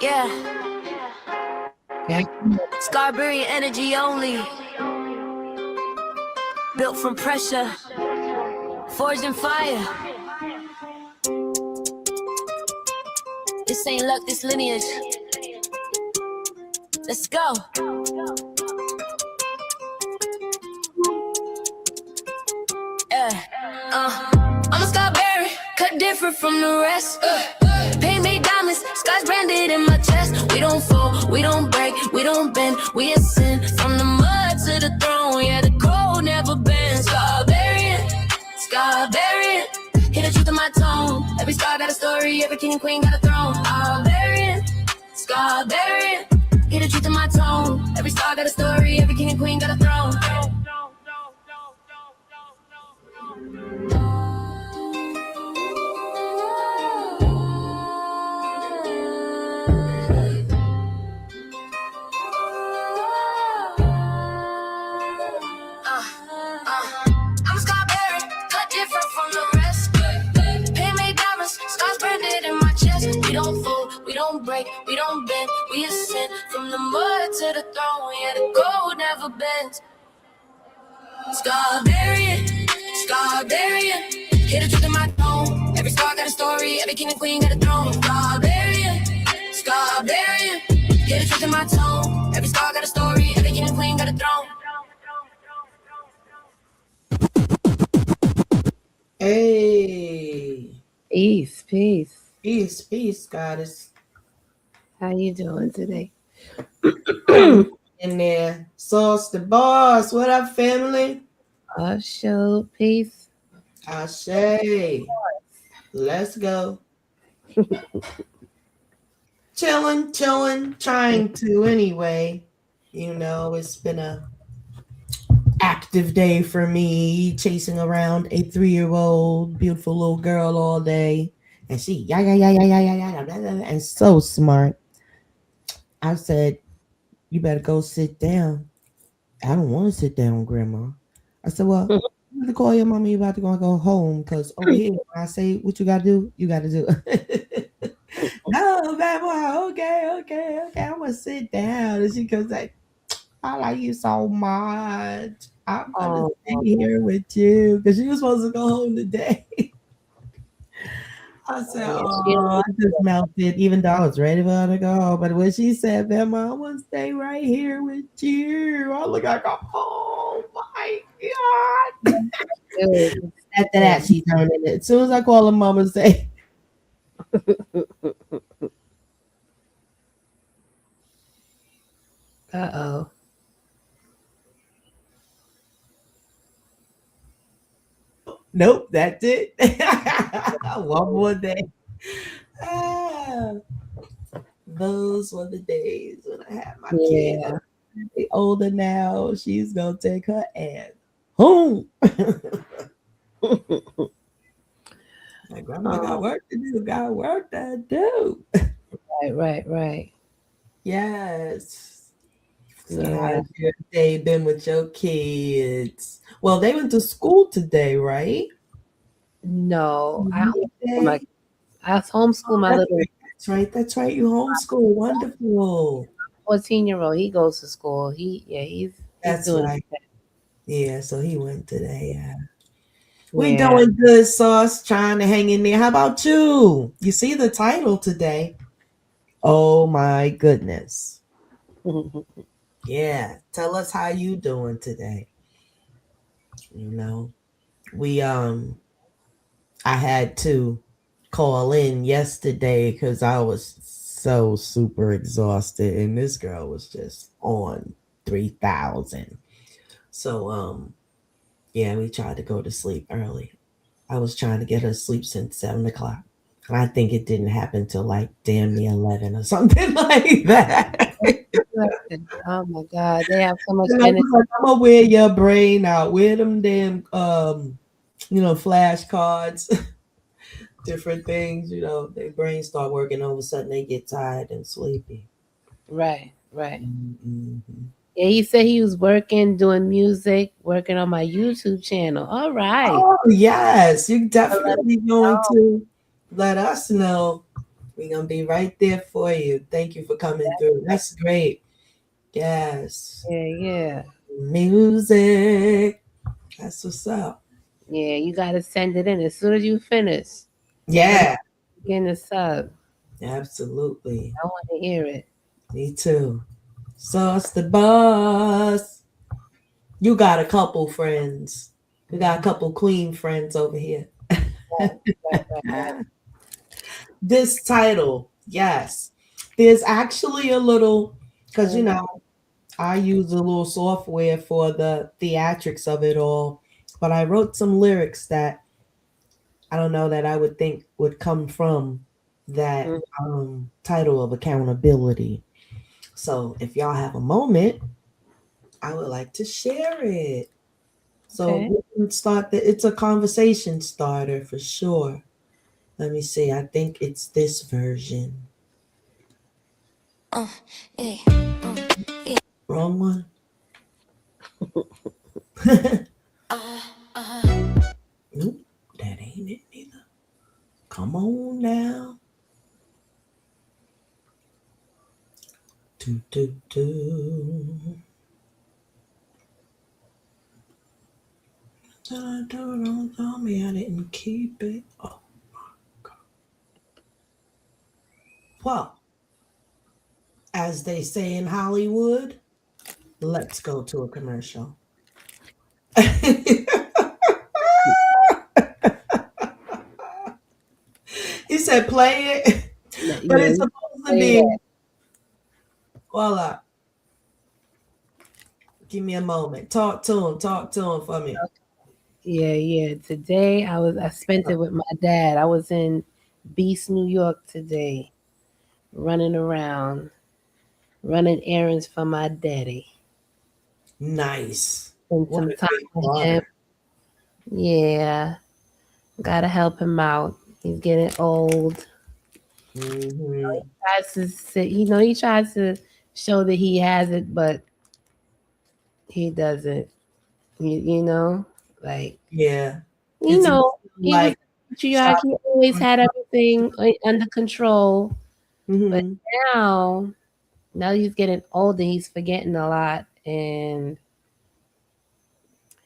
Yeah. Scarberry energy only. Built from pressure. Forged in fire. This ain't luck, this lineage. Let's go. Yeah. I'm a Scarberry, cut different from the rest. Paint made diamonds, skies branded in my chest. We don't fall, we don't break, we don't bend. We ascend from the mud to the throne. Yeah, the cold never bends. Scarberry, Scarberry. Hear the truth in my tone. Every star got a story, every king and queen got a throne. Scarberry, Scarberry. Hear the truth in my tone. Every star got a story, every king and queen got a throne. I'm a Scarberry, cut different from the rest. Paint made diamonds, scars branded in my chest. We don't fold, we don't break, we don't bend. We ascend from the mud to the throne. Yeah, the gold never bends. Scarberry, Scarberry. Hear the truth in my tone. Every star got a story, every king and queen got a throne. Scarberry, Scarberry. Hear the truth in my tone. Every star got a story, every king and queen got a throne. Hey. Peace, Peace, goddess. How you doing today? In there. Sauce the boss. What up, family? Show peace. Ashe. Let's go. chilling, trying to anyway. You know, it's been a active day for me, chasing around a 3-year-old beautiful little girl all day. And she and so smart. I said, you better go sit down. I don't want to sit down, Grandma. I said, well, you have to call your mommy. You about to go home because over here, when I say what you got to do, you got to do. No, Grandma. Okay. I'm gonna sit down. And she goes like, I like you so much. I'm gonna stay here with you because she was supposed to go home today. I said, oh, I just melted, even though I was ready for her to go home. But when she said, Mama, I want to stay right here with you, I look like, oh my God. After that, she turned in it. As soon as I call her Mama, say, Uh-oh. nope, that's it. One more day. Those were the days when I had my kid. They older now. She's gonna take her ass home. My grandma got work to do. Got work to do. Right. Yes. So how's your day been with your kids? Well, they went to school today, right? No, I homeschool my little. That's right. You homeschool. Wonderful. 14-year-old. He goes to school. He's doing right. Yeah, so he went today. Yeah. We doing good, Sauce. Trying to hang in there. How about you? You see the title today? Oh my goodness. Yeah. Tell us how you doing today. You know, I had to call in yesterday because I was so super exhausted and this girl was just on 3,000. So yeah, we tried to go to sleep early. I was trying to get her to sleep since 7 o'clock. And I think it didn't happen till like damn near 11 or something like that. Oh my God, they have so much energy. I'm gonna wear your brain out. Wear them damn flashcards. Different things, their brains start working. All of a sudden they get tired and sleepy. Right. Mm-hmm. Yeah, he said he was doing music, working on my YouTube channel. All right. Oh yes, you're definitely going to let us know We're gonna be right there for you. Thank you for coming through. That's great. Yes. Yeah. Music. That's what's up. Yeah, you got to send it in as soon as you finish. Yeah, Begin the sub. absolutely. I want to hear it. Me too. Sauce the boss. You got a couple friends. We got a couple queen friends over here. Right. This title, yes. There's actually a little, because I use a little software for the theatrics of it all, but I wrote some lyrics that I don't know that I would think would come from that Mm, title of accountability. So if y'all have a moment, I would like to share it. So okay. we can start it's a conversation starter for sure. Let me see. I think it's this version. Yeah. Wrong one. Nope, that ain't it neither. Come on now. Do, do, do. Don't tell me I didn't keep it. Oh, God. Well, as they say in Hollywood, let's go to a commercial. He said, play it, but Yeah, it's you supposed to say be, that. voila. Give me a moment. Talk to him for me. Yeah. Today I spent it with my dad. I was in Beast, New York today, running around, running errands for my daddy. Nice. Spent What some a time great with him. father. Yeah, gotta help him out. He's getting old. Hmm. Tries to say, he tries to show that he has it, but he doesn't. Like Yeah. Is he he was like a patriarch. shop? He always had everything under control, but Hmm. now, now he's getting older. He's forgetting a lot, and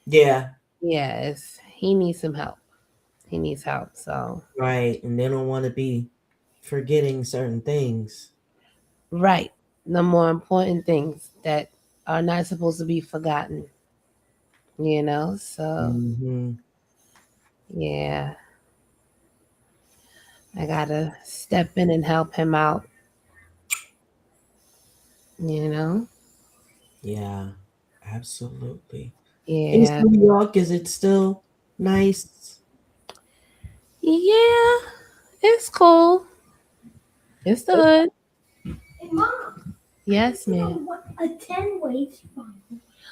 Yeah. yes, he needs some help. He needs help. So Right. And they don't want to be forgetting certain things. right, the more important things that are not supposed to be forgotten. So Hmm. yeah, I gotta step in and help him out. You know, Yeah. Absolutely. East yeah, New York, is it still nice? yeah. It's cool. It's the hood. Hey, Mom, Yes, you man. know what? A 10 wave survival.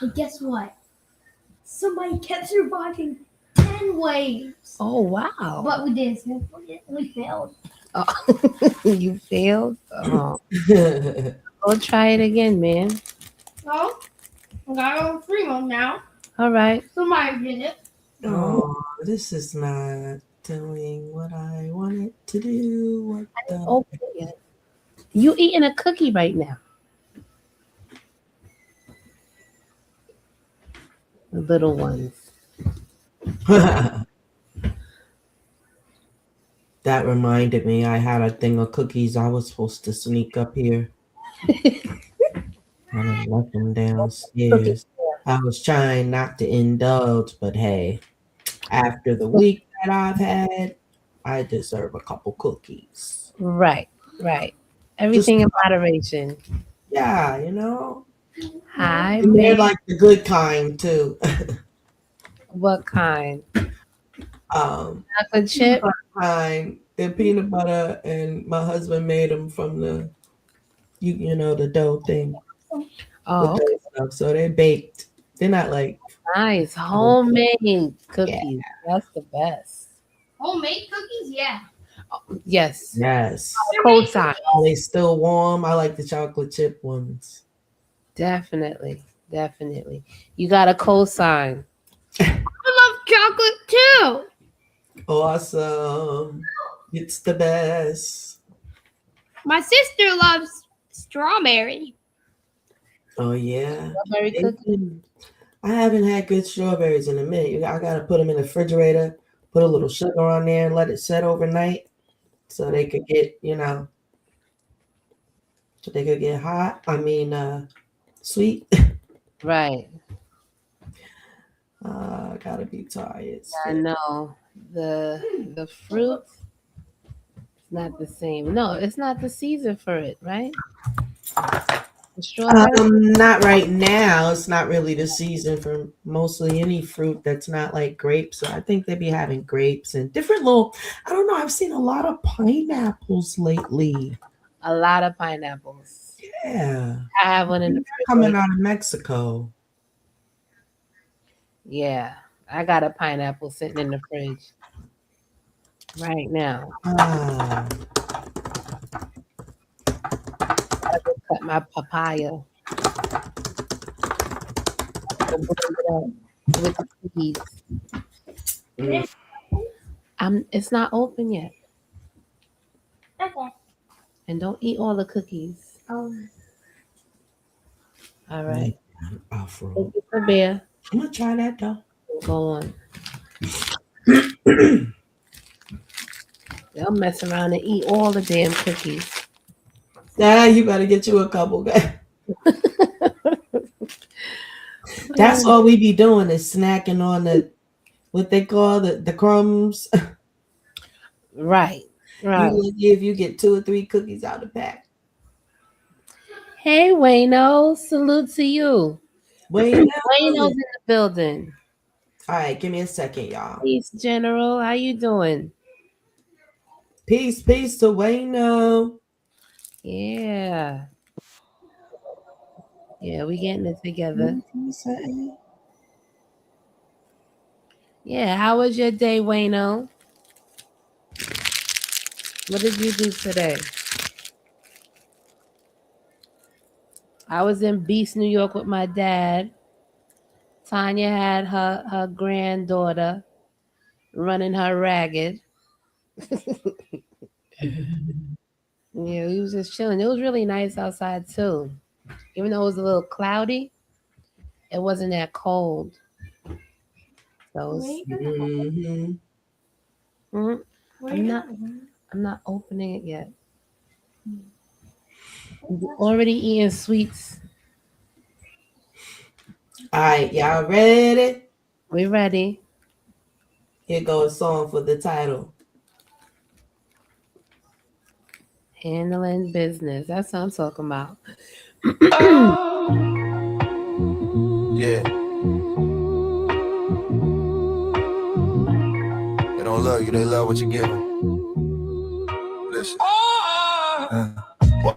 And guess what? Somebody kept surviving 10 waves. Oh wow. But we didn't. We failed. Oh, you failed. Oh, go try it again, man. So, I got all 3 of them now. All right. Somebody did it. Oh, Oh, this is not doing what I wanted to do. What the? open it yet. You eating a cookie right now? The little ones. That reminded me, I had a thing of cookies I was supposed to sneak up here. I done left them Cookie. downstairs. I was trying not to indulge, but hey, after the Cookie. week that I've had, I deserve a couple cookies. Right. Right. Just, Everything in moderation. yeah, you know? Hi, And they're man. like the good kind, too. What kind? Chocolate Peanut chip? butter kind. They're peanut butter, and my husband made them from the dough thing with Oh, okay. those stuff. So they're baked. They're not like, Nice. Homemade yeah, cookies. That's the best. Homemade cookies? Yeah. Yes. yes. Co-sign. Are they still warm? I like the chocolate chip ones. Definitely. Definitely. You got a co-sign. I love chocolate too. Awesome. It's the best. My sister loves strawberry. Oh yeah. Strawberry cookie. I haven't had good strawberries in a minute. I gotta put them in the refrigerator, put a little sugar on there, and let it set overnight, so they could get, so they could get hot. I mean, sweet. Right. Gotta be tired. I know. The fruit is not the same. No, it's not the season for it, right? The strawberry. Not right now. It's not really the season for mostly any fruit that's not like grapes. So I think they be having grapes and different little. I don't know. I've seen a lot of pineapples lately. A lot of pineapples. Yeah, I have one in the fridge. coming out of Mexico. Yeah, I got a pineapple sitting in the fridge right now. Ah, I just cut my papaya. And blend it up with the seeds. It's not open yet. Okay. And don't eat all the cookies. All right. Afro. Thank you for beer. I'm gonna try that though. Go on. They'll mess around and eat all the damn cookies. Yeah, you better get you a couple, guys. That's all we be doing is snacking on what they call the crumbs. Right. Right. If you get 2 or 3 cookies out of the pack. Hey, Wayno. Salute to you. Wayno's Wayno's in the building. All right, give me a second, y'all. Peace, General. How you doing? Peace to Wayno. Yeah. Yeah, we getting it together. Yeah, how was your day, Wayno? What did you do today? I was in Beast, New York with my dad. Tanya had her granddaughter running her ragged. Yeah, we was just chilling. It was really nice outside too. Even though it was a little cloudy, it wasn't that cold. So Mm-hmm. I'm not opening it yet. I'm already eating sweets. All right, y'all ready? We ready. Here goes a song for the title. Handling business. That's what I'm talking about. Yeah. They don't love you, they love what you give them. Listen.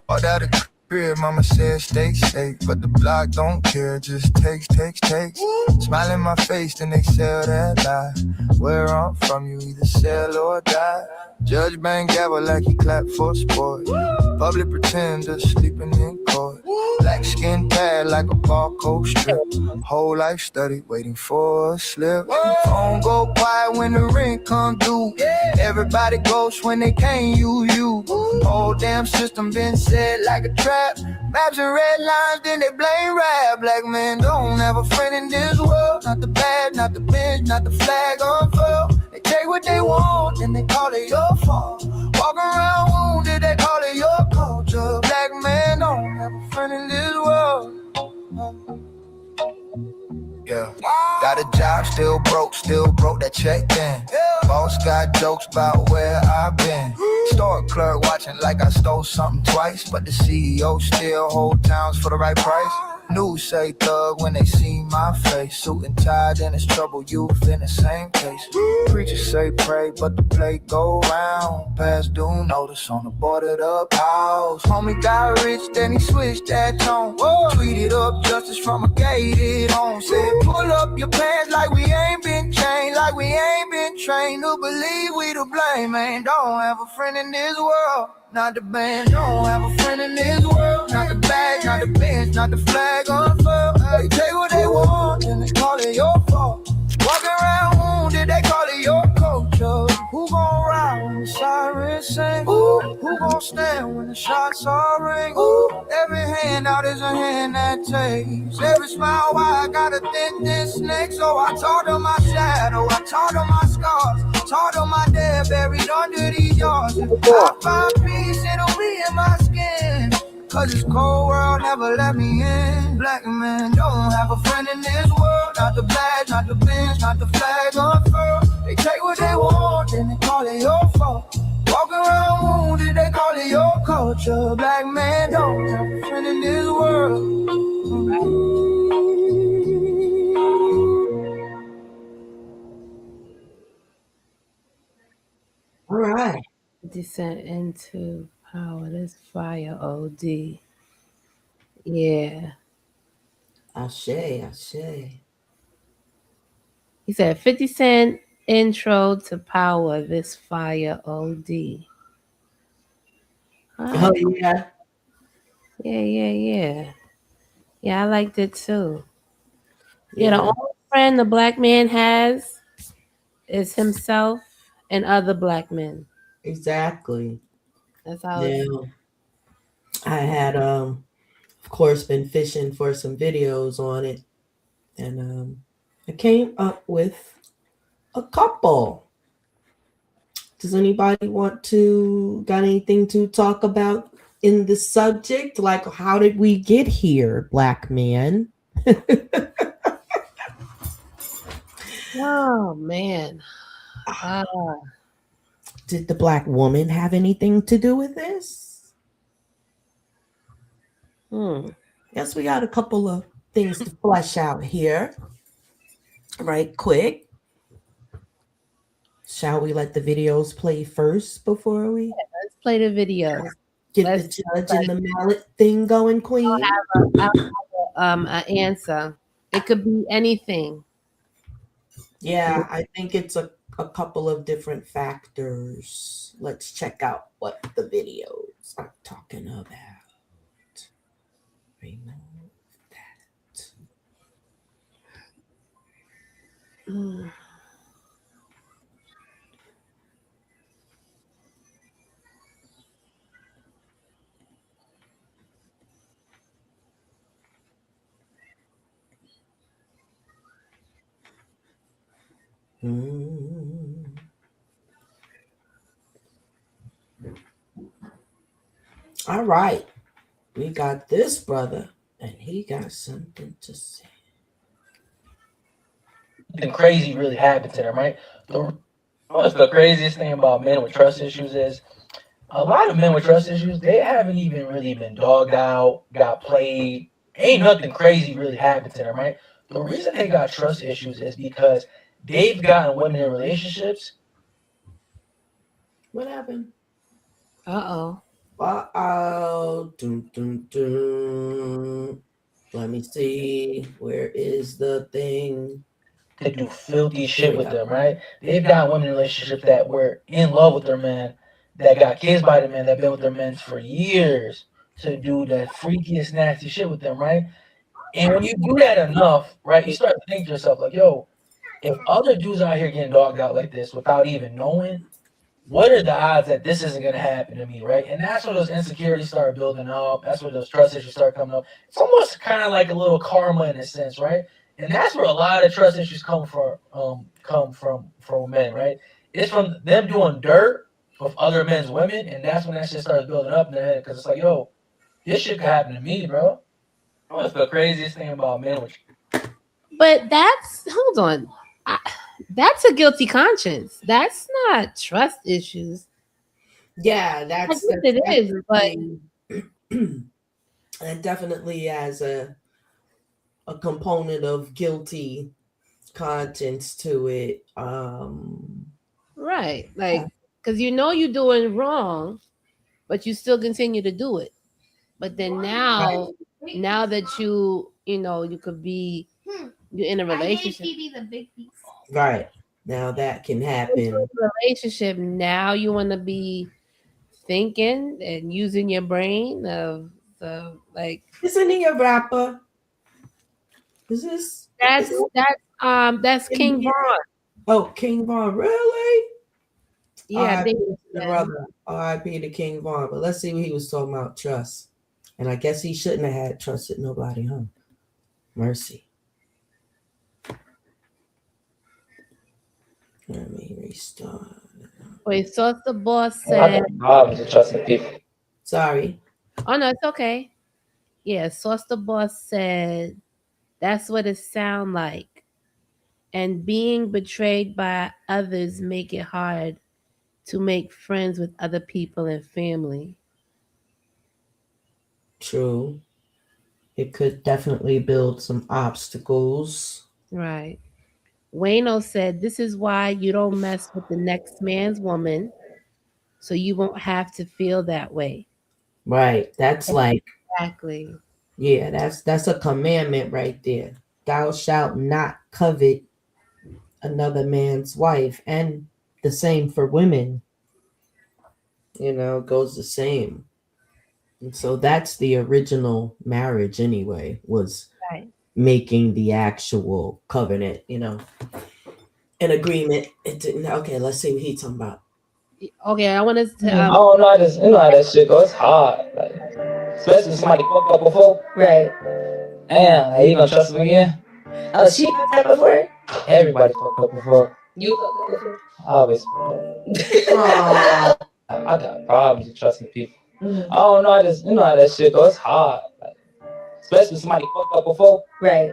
Walked out of crib, mama said stay safe, but the block don't care, just takes. Smile in my face, then they sell that lie. Where I'm from, you either sell or die. Judge bang gavel like he clapped for sport. Public pretender sleeping in court. Black skin pad like a barcode strip. Whole life study waiting for a slip. Phone go quiet when the rent come due. Everybody ghosts when they can't use you. Whole damn system been set like a trap. Maps and red lines, then they blame rap. Black men don't have a friend in this world. Not the bad, not the bench, not the flag unfurled. They take what they want, then they call it your fault. Walk around wounded, they call it your culture. Black men don't have a friend in this world. Yeah, got a job, still broke that check in. Boss got jokes about where I've been. Store clerk watching like I stole something twice, but the CEO still hold towns for the right price. News say thug when they see my face. Suit and tie, then it's trouble, youth in the same case. Preachers say pray, but the play go round. Past due notice on the boarded up house. Homie got rich, then he switched that tone. Tweeted up justice from a gated home. Said pull up your pants like we ain't been chained, like we ain't been trained to believe we to blame. Man, don't have a friend in this world. Not the band, don't have a friend in this world. Not the bag, not the bench, not the flag unfurled. They take what they want, and they call it your fault. Walking around wounded, they call it your culture. Who gon' ride when the sirens sing? Ooh, Who gon' stand when the shots all ring? Ooh, every hand out is a hand that takes. Every smile I gotta think this snake. So I taught them my shadow, I taught them my scars, taught them my dead buried under these yards. I find peace, it'll be in my skin. Cause this cold world never let me in. Black men don't have a friend in this world. Not the badge, not the bench, not the flag unfurled. They take what they want, then they call it your fault. Walk around wounded, they call it your culture. Black men don't have a friend in this world. All right. Descent into power. This fire OD. Yeah. Ashe. He said 50 Cent intro to power. This fire OD. All Oh right. yeah. Yeah. Yeah, I liked it too. Yeah, the Yeah. only friend the black man has is himself and other black men. Exactly. That's how it's. Now I had of course been fishing for some videos on it, and I came up with a couple. Does anybody got anything to talk about in the subject? Like, how did we get here, black man? Oh man. Did the black woman have anything to do with this? Yes, we got a couple of things to flesh out here. Right quick. Shall we let the videos play first before we Let's play the videos. get Let's the judge and the mallet thing going, Queen? I'll have an answer. It could be anything. Yeah, I think it's a couple of different factors. Let's check out what the videos are talking about. Remove that. All right. We got this brother, and he got something to say. Something crazy really happened to them, right? What's the craziest thing about men with trust issues is a lot of men with trust issues, they haven't even really been dogged out, got played. Ain't nothing crazy really happened to them, right? The reason they got trust issues is because they've gotten women in relationships. What happened? Uh-oh. Dun, dun, dun. Let me see. Where is the thing? To do filthy shit with them, right? They've got women in relationships that were in love with their man, that got kids by the men, that been with their men for years to do the freakiest, nasty shit with them, right? And when you do that enough, right, you start to think to yourself, like, yo, if other dudes out here getting dogged out like this without even knowing, what are the odds that this isn't going to happen to me, right? And that's where those insecurities start building up. That's where those trust issues start coming up. It's almost kind of like a little karma in a sense, right? And that's where a lot of trust issues come from men, right? It's from them doing dirt with other men's women, and that's when that shit starts building up in their head because it's like, yo, this shit could happen to me, bro. What's the craziest thing about men? But hold on. That's a guilty conscience. That's not trust issues. Yeah, that's it is, but and definitely has a component of guilty conscience to it. Right, like because you're doing wrong, but you still continue to do it. But then now that you could be you're in a relationship. Right. Now that can happen. Relationship. Now you want to be thinking and using your brain of like. Isn't he a rapper? Is this? That's King Von. Oh, King Von, really? Yeah, the brother, R.I.P. to King Vaughn. But let's see what he was talking about, trust. And I guess he shouldn't have had trusted nobody, huh? Mercy. Let me restart. Wait, Sauce the Boss I said, got problems with trusting people. Sorry. oh no, it's okay. Yeah, Sauce the Boss said, that's what it sound like. And being betrayed by others make it hard to make friends with other people and family. True. It could definitely build some obstacles. Right. Wayno said, this is why you don't mess with the next man's woman, so you won't have to feel that way. Right. That's like, Exactly. yeah, that's a commandment right there. Thou shalt not covet another man's wife. And the same for women. Goes the same. And so that's the original marriage anyway, was Right. making the actual covenant, an agreement. It didn't. Okay, let's see what he's talking about. Okay, I want to. I don't know. I just you know how that shit goes. It's hard, like, especially when somebody fucked up before. Right. Damn, are you gonna trust them again? Oh, she fucked up before? Everybody fucked up before. You fucked up before? Always. Aw. I got problems with trusting people. I don't know. I just you know how that shit goes. It's hard, like, especially when somebody fucked up before. Right.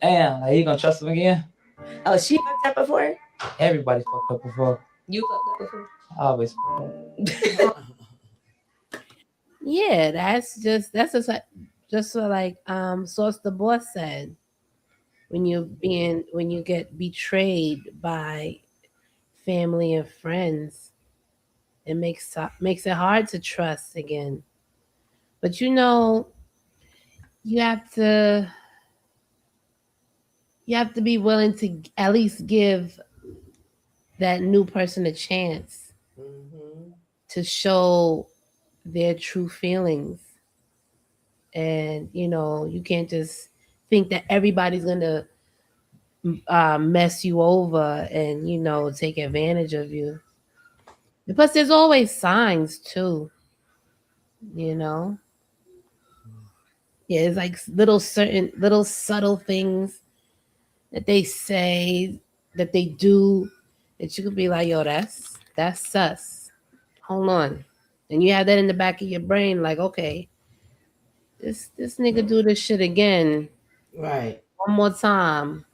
Damn, are you gonna trust them again? Oh, she fucked up before? Everybody fucked up before. You fucked up before? Always. Yeah, that's just what like Sauce the Boss said. When you get betrayed by family and friends, it makes it hard to trust again. But you have to be willing to at least give that new person a chance Mm-hmm. to show their true feelings. And you can't just think that everybody's gonna mess you over and take advantage of you. Plus, there's always signs too. You know, yeah, it's like little subtle things that they say, that they do, that you could be like, yo, that's sus. Hold on, and you have that in the back of your brain, like, okay, this nigga do this shit again, Right. one more time.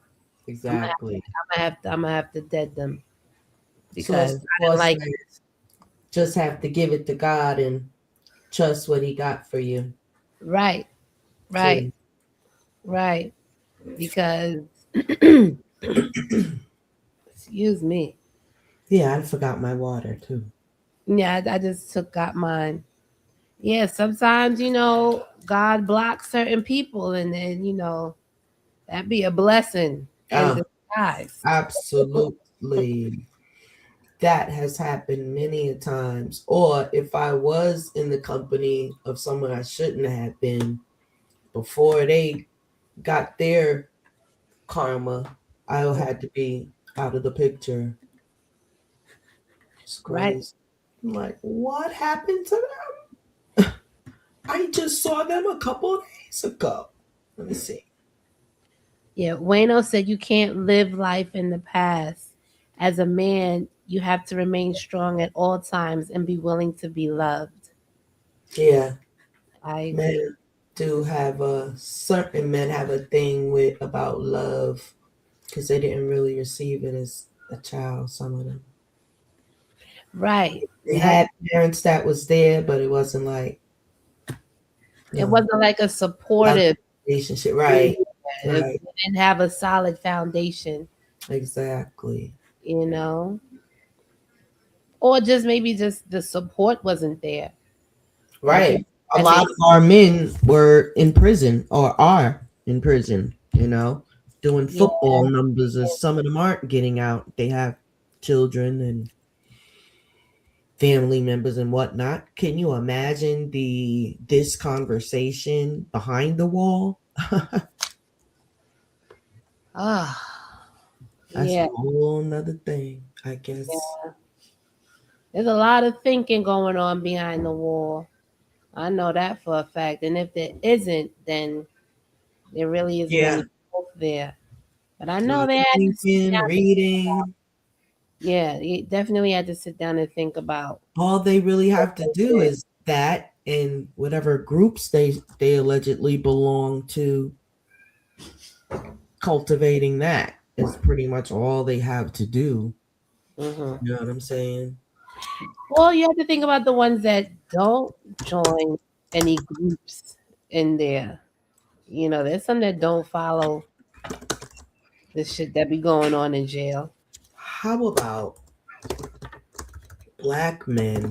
Exactly. I'm gonna have to dead them So it's because the I don't boss like man. Just have to give it to God and trust what he got for you. right, too. right, because excuse me. Yeah, I forgot my water too. Yeah, I just got mine. Yeah, sometimes God blocks certain people, and then that'd be a blessing in Oh, disguise. absolutely. That has happened many a times. Or if I was in the company of someone I shouldn't have been before they got their karma, I had to be out of the picture. It's Right. crazy. I'm like, what happened to them? I just saw them a couple of days ago. Let me see. Yeah, Wayno said you can't live life in the past. As a man, you have to remain strong at all times and be willing to be loved. Yeah, I agree. men do have certain men have a thing with about love because they didn't really receive it as a child. Some of them Right. they had parents that was there, but it wasn't like It wasn't like a love supportive. relationship. Right, It right, didn't have a solid foundation, exactly. or just maybe just the support wasn't there. Right. A And lot of our men were in prison or are in prison. Doing Yeah. football numbers, and some of them aren't getting out. They have children and family members and whatnot. Can you imagine this conversation behind the wall? Ah, That's yeah, a whole nother thing, I guess. There's a lot of thinking going on behind the wall. I know that for a fact. And if there isn't, then there really isn't Yeah. any hope there. But I A know lot they of had to sit thinking, down. reading. Yeah, they definitely had to sit down and think about. All they really what have to they do did. is that and whatever groups they allegedly belong to, cultivating that is pretty much all they have to do. Mhm. You know what I'm saying? Well, you have to think about the ones that don't join any groups in there. There's some that don't follow the shit that be going on in jail. How about black men?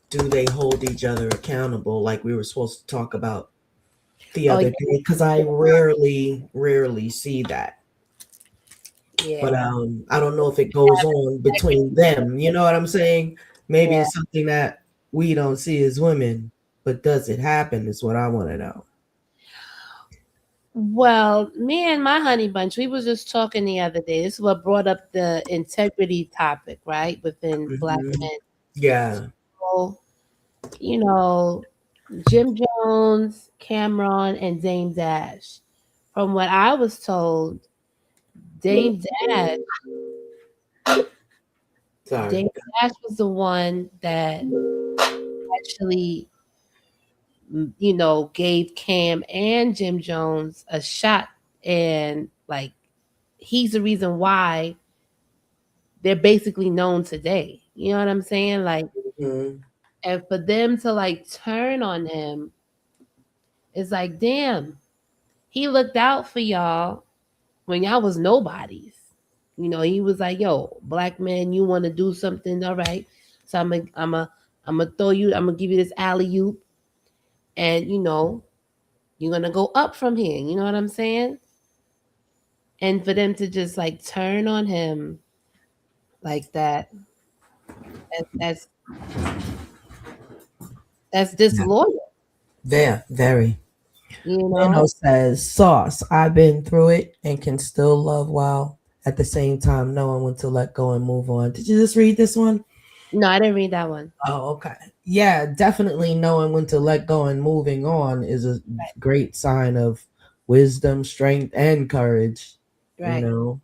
Do they hold each other accountable like we were supposed to talk about the Oh other day? Because I rarely see that. But yeah, I don't know if it goes on between them. You know what I'm saying? Maybe yeah. it's something that we don't see as women, but does it happen? Is what I want to know. Well, me and my honey bunch, we was just talking the other day. This is what brought up the integrity topic, right? Within black Mhm. men. Yeah. So, you know, Jim Jones, Cameron, and Dame Dash. From what I was told, Dame Dash, Sorry. Dame Dash was the one that actually, gave Cam and Jim Jones a shot, and like he's the reason why they're basically known today. You know what I'm saying? Like, Mhm. and for them to like turn on him, it's like, damn, he looked out for y'all when y'all was nobodies. He was like, yo, black man, you want to do something? All right. So I'm gonna throw you, I'm gonna give you this alley oop, and you're gonna go up from here. You know what I'm saying? And for them to just like turn on him like that, that's that's Yeah. disloyal. There, very. You Leno know? says, Sauce, I've been through it and can still love while at the same time knowing when to let go and move on. Did you just read this one? No, I didn't read that one. Oh, okay. Yeah, definitely knowing when to let go and moving on is a great sign of wisdom, strength, and courage. You Right. know?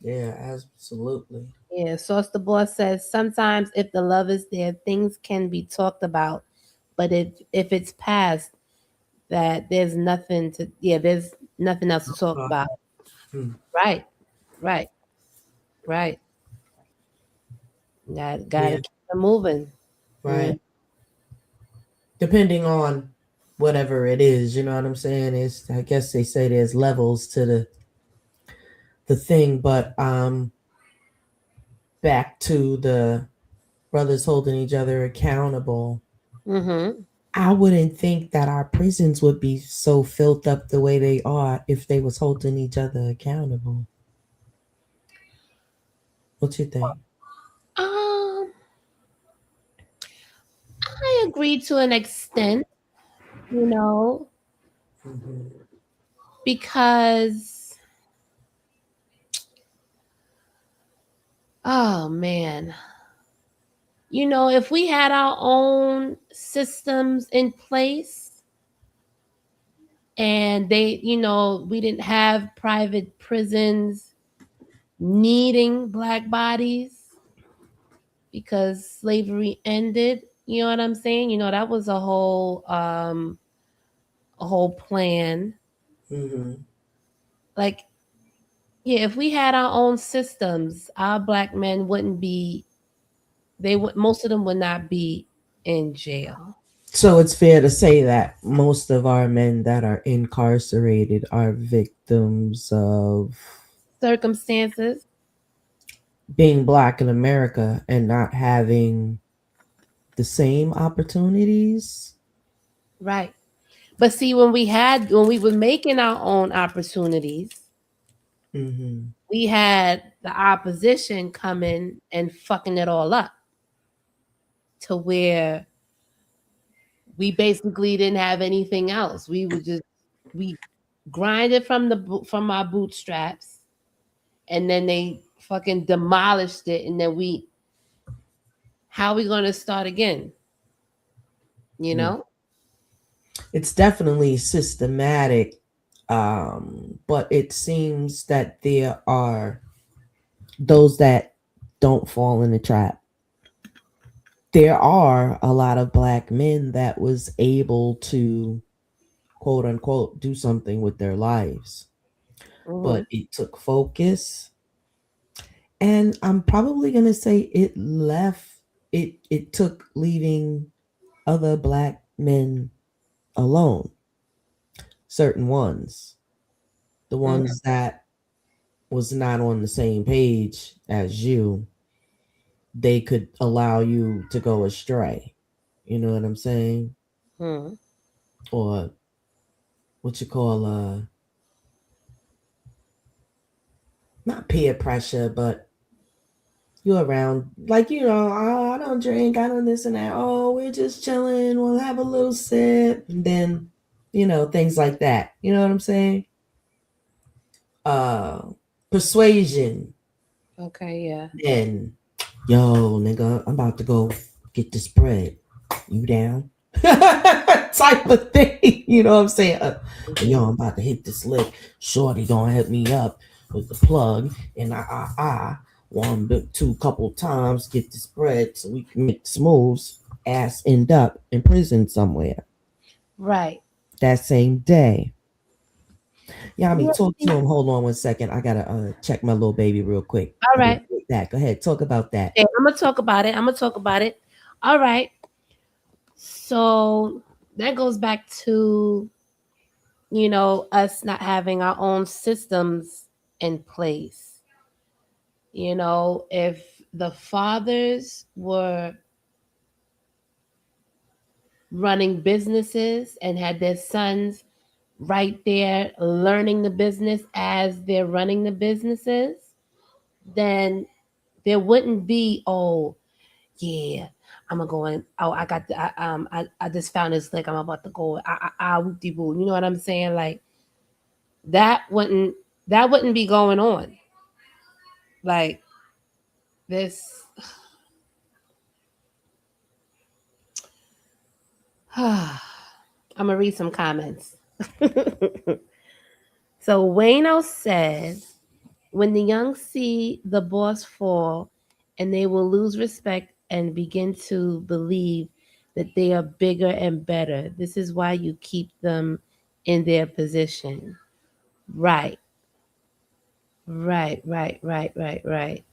Yeah, absolutely. Yeah. Sauce the boss says sometimes if the love is there, things can be talked about. But if it's past that, there's nothing else to talk about. Hmm. Right. Right. Right. Gotta Yeah, keep it moving. Yeah. right. Depending on whatever it is, you know what I'm saying? Is I guess they say there's levels to the thing, but back to the brothers holding each other accountable. Mm-hmm. I wouldn't think that our prisons would be so filled up the way they are if they was holding each other accountable. What you think? Um, I agree to an extent, you know, Hmm. because oh man, if we had our own systems in place and we didn't have private prisons needing black bodies because slavery ended, you know what I'm saying? That was a whole plan. Hmm. Like, yeah, if we had our own systems, our black men wouldn't be they would most of them would not be in jail. So it's fair to say that most of our men that are incarcerated are victims of Circumstances, being black in America and not having the same opportunities. right. But see, when we were making our own opportunities, Hmm. we had the opposition coming and fucking it all up to where we basically didn't have anything else. We grinded from our bootstraps, and then they fucking demolished it, and then we how are we going to start again? You Mm. know? It's definitely systematic, but it seems that there are those that don't fall in the trap. There are a lot of black men that was able to quote unquote do something with their lives, Mm-hmm. but it took focus, and I'm probably going to say it took leaving other black men alone, certain ones, the Mm-hmm. ones that was not on the same page as you, they could allow you to go astray. You know what I'm saying? Mm-hmm. Or what you call not peer pressure, but you around like, oh, I don't drink, I don't this and that. Oh, we're just chilling, we'll have a little sip, and then things like that. You know what I'm saying? Uh Persuasion. Okay, yeah. And yo, nigga, I'm about to go get this bread. You down? Type of thing. You know what I'm saying? Yo, I'm about to hit this lick. Shorty gonna hit me up with the plug, and I one, two, couple times get this bread so we can make this moves. Ass end up in prison somewhere Right. that same day. Yeah, I mean, Yeah. talk to him. Hold on one second. I gotta check my little baby real quick. All right. That. Go ahead. Talk about that. Okay, I'm gonna talk about it. All right. So that goes back to us not having our own systems in place. If the fathers were running businesses and had their sons right there learning the business as they're running the businesses, then there wouldn't be, oh yeah, I'm gonna go in. Oh, I got the, I just found this lick. I'm about to go. Whoop de boo. You know what I'm saying? Like that wouldn't be going on. Like this. I'm gonna read some comments. So Wayno says, when the young see the boss fall, and they will lose respect and begin to believe that they are bigger and better. This is why you keep them in their position. Right. Right, right, right, right, right.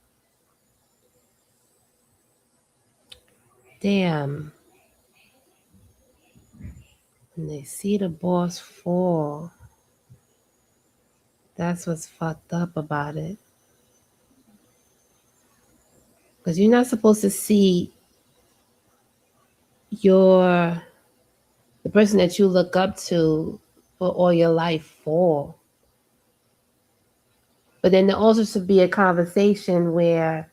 Damn. When they see the boss fall, that's what's fucked up about it. Because you're not supposed to see your the person that you look up to for all your life fall. But then there also should be a conversation where,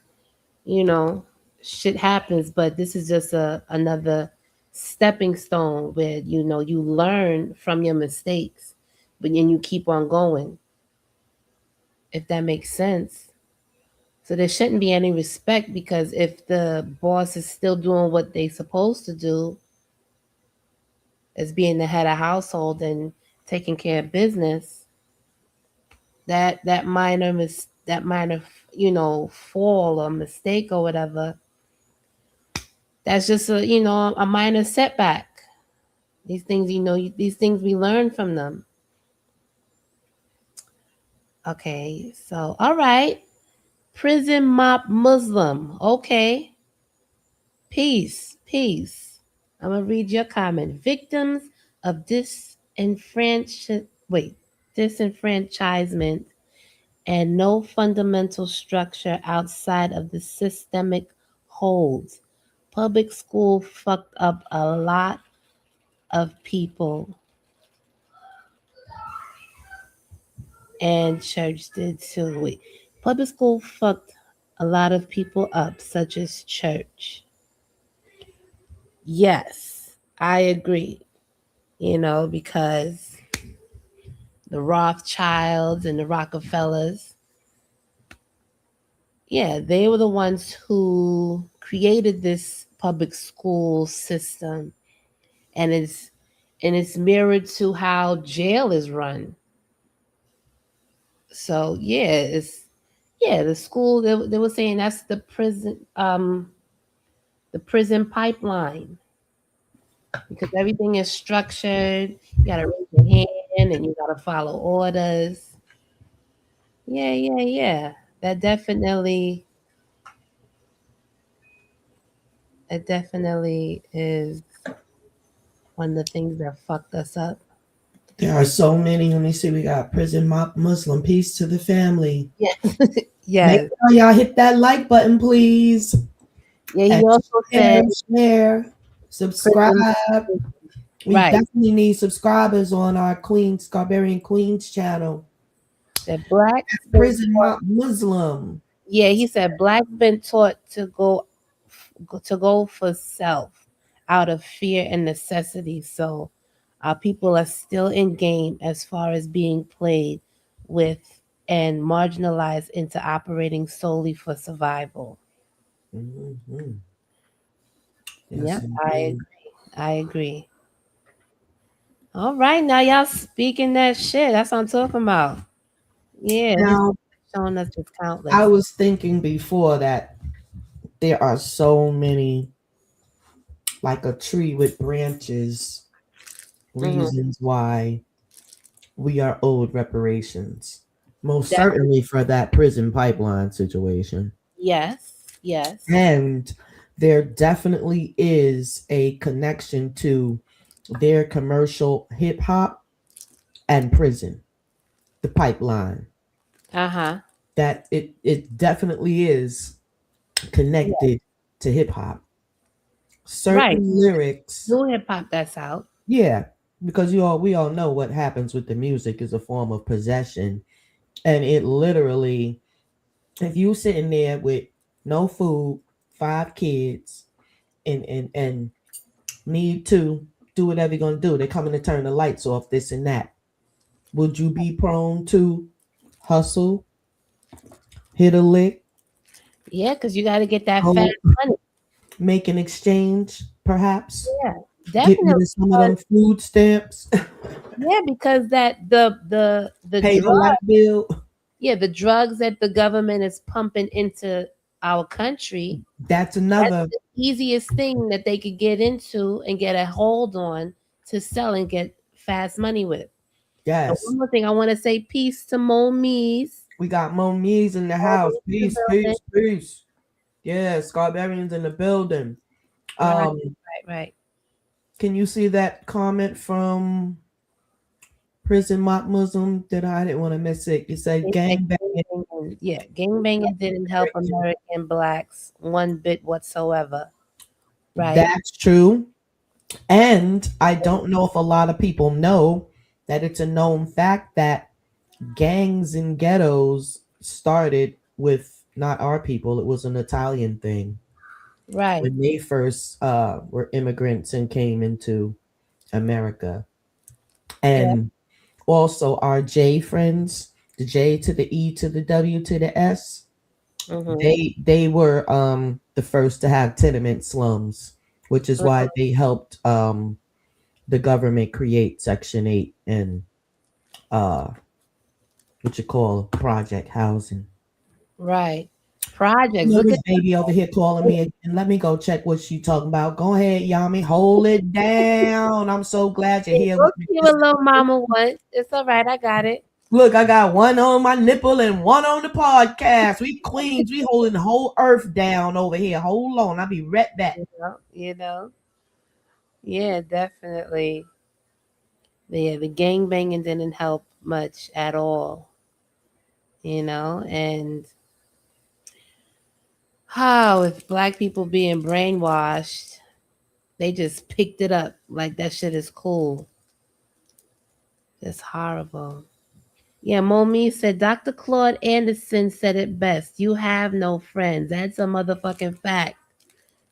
you know, shit happens, but this is just another stepping stone where you learn from your mistakes, but then you keep on going. If that makes sense. So there shouldn't be any respect because if the boss is still doing what they supposed to do as being the head of household and taking care of business, that minor fall or mistake or whatever, that's just a minor setback. These things, these things we learn from them. Okay, so all right, prison mop Muslim. Okay, peace. I'm gonna read your comment. Victims of disenfranchisement and no fundamental structure outside of the systemic holds. Public school fucked up a lot of people, and church did too. Wait, public school fucked a lot of people up, such as church. Yes, I agree. Because the Rothschilds and the Rockefellers, yeah, they were the ones who created this public school system, and it's mirrored to how jail is run. So yeah, the school, they were saying that's the prison pipeline, because everything is structured. You gotta raise your hand and you gotta follow orders. Yeah, yeah, yeah. That definitely that definitely is one of the things that fucked us up. There are so many. Let me see. We got prison mob Muslim. Peace to the family. Yeah. Make Yes. sure y'all hit that like button, please. Yeah, he And also said share, subscribe. prison, We right. definitely need subscribers on our Queens, Scarbarian Queens channel. That black Prison mob Muslim. Yeah, he said blacks been taught to go for self out of fear and necessity. So our people are still in game as far as being played with and marginalized into operating solely for survival. Mm-hmm. Yes, Yep, indeed. I agree. All right, now y'all speaking that shit. That's what I'm talking about. Yeah, he's Now, showing us just countless. I was thinking before that there are so many, like a tree with branches, Mhm. reasons why we are owed reparations. Most Definitely. certainly for that prison pipeline situation. Yes, yes. And there definitely is a connection to their commercial hip hop and prison, the pipeline. Uh-huh. That it definitely is connected to hip hop. Right. Certain lyrics, New hip hop that's out. yeah, because we all know what happens with the music is a form of possession, and it literally, if you sitting there with no food, 5 kids, and need to do whatever you're gonna do, they're coming to turn the lights off, this and that. Would you be prone to hustle, hit a lick, Yeah, because you got to get that go fast money. make an exchange, perhaps? Yeah, Get rid definitely. of some of them food stamps, Yeah, because that the pay the drug, light bill. yeah, the drugs that the government is pumping into our country, That's that's another. the easiest thing that they could get into and get a hold on to sell and get fast money with. And Yes. one more thing, I want to say peace to Momies. We got Moniz in the house. Momies in Peace, the building. peace, peace. Yeah, Scarbarians in the building. Right, Um, right. can you see that comment from Prison Mock Muslim that I didn't want to miss it? You said They said gang banging. yeah, gangbanging didn't help American blacks one bit whatsoever. Right. That's true. And I don't know if a lot of people know that it's a known fact that gangs in ghettos started with not our people. It was an Italian thing Right. when they first were immigrants and came into America. Yeah. And also our J friends, the J to the E to the W to the S, Mhm. they were the first to have tenement slums, which is why they helped the government create Section 8 and uh what you call project housing. Right. Projects. Look, Look this at baby over here calling me again. Let me go check what she talking about. Go ahead, Yami. Hold it down. I'm so glad you're here Go with me. see what little mama wants. It's all right. I got it. Look, I got one on my nipple and one on the podcast. We queens. We holding the whole earth down over here. Hold on. I'll be right back. You know. Yeah, definitely. Yeah, the gang banging didn't help much at all. And how with black people being brainwashed, they just picked it up like that shit is cool. It's horrible. Yeah, Momi said Dr. Claude Anderson said it best. You have no friends. That's a motherfucking fact.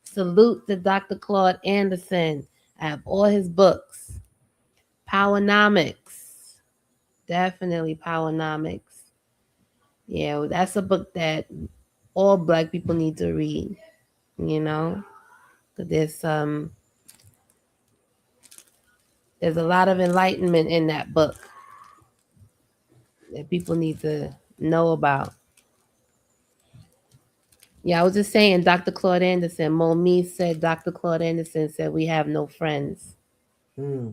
Salute to Dr. Claude Anderson. I have all his books. Powernomics. Definitely Powernomics. Yeah, that's a book that all black people need to read. You know, 'cause there's a lot of enlightenment in that book that people need to know about. Yeah, I was just saying, Dr. Claude Anderson, Momi said Dr. Claude Anderson said we have no friends. Hmm.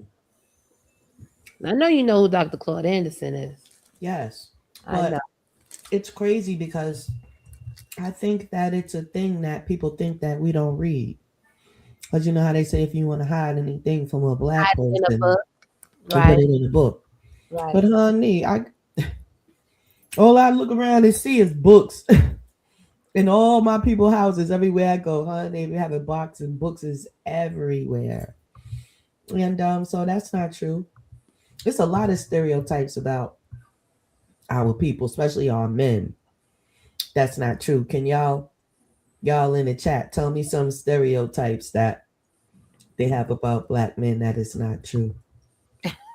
I know you know who Dr. Claude Anderson is. Yes, I know. but it's crazy because I think that it's a thing that people think that we don't read. Because you know how they say if you want to hide anything from a black Hide it in a person, book. you put Right, it in a book. But right. honey, I all I look around and see is books. In all my people houses, everywhere I go, honey, we have a box and books is everywhere. And so that's not true. There's a lot of stereotypes about our people, especially our men. That's not true. Can y'all in the chat tell me some stereotypes that they have about black men that is not true?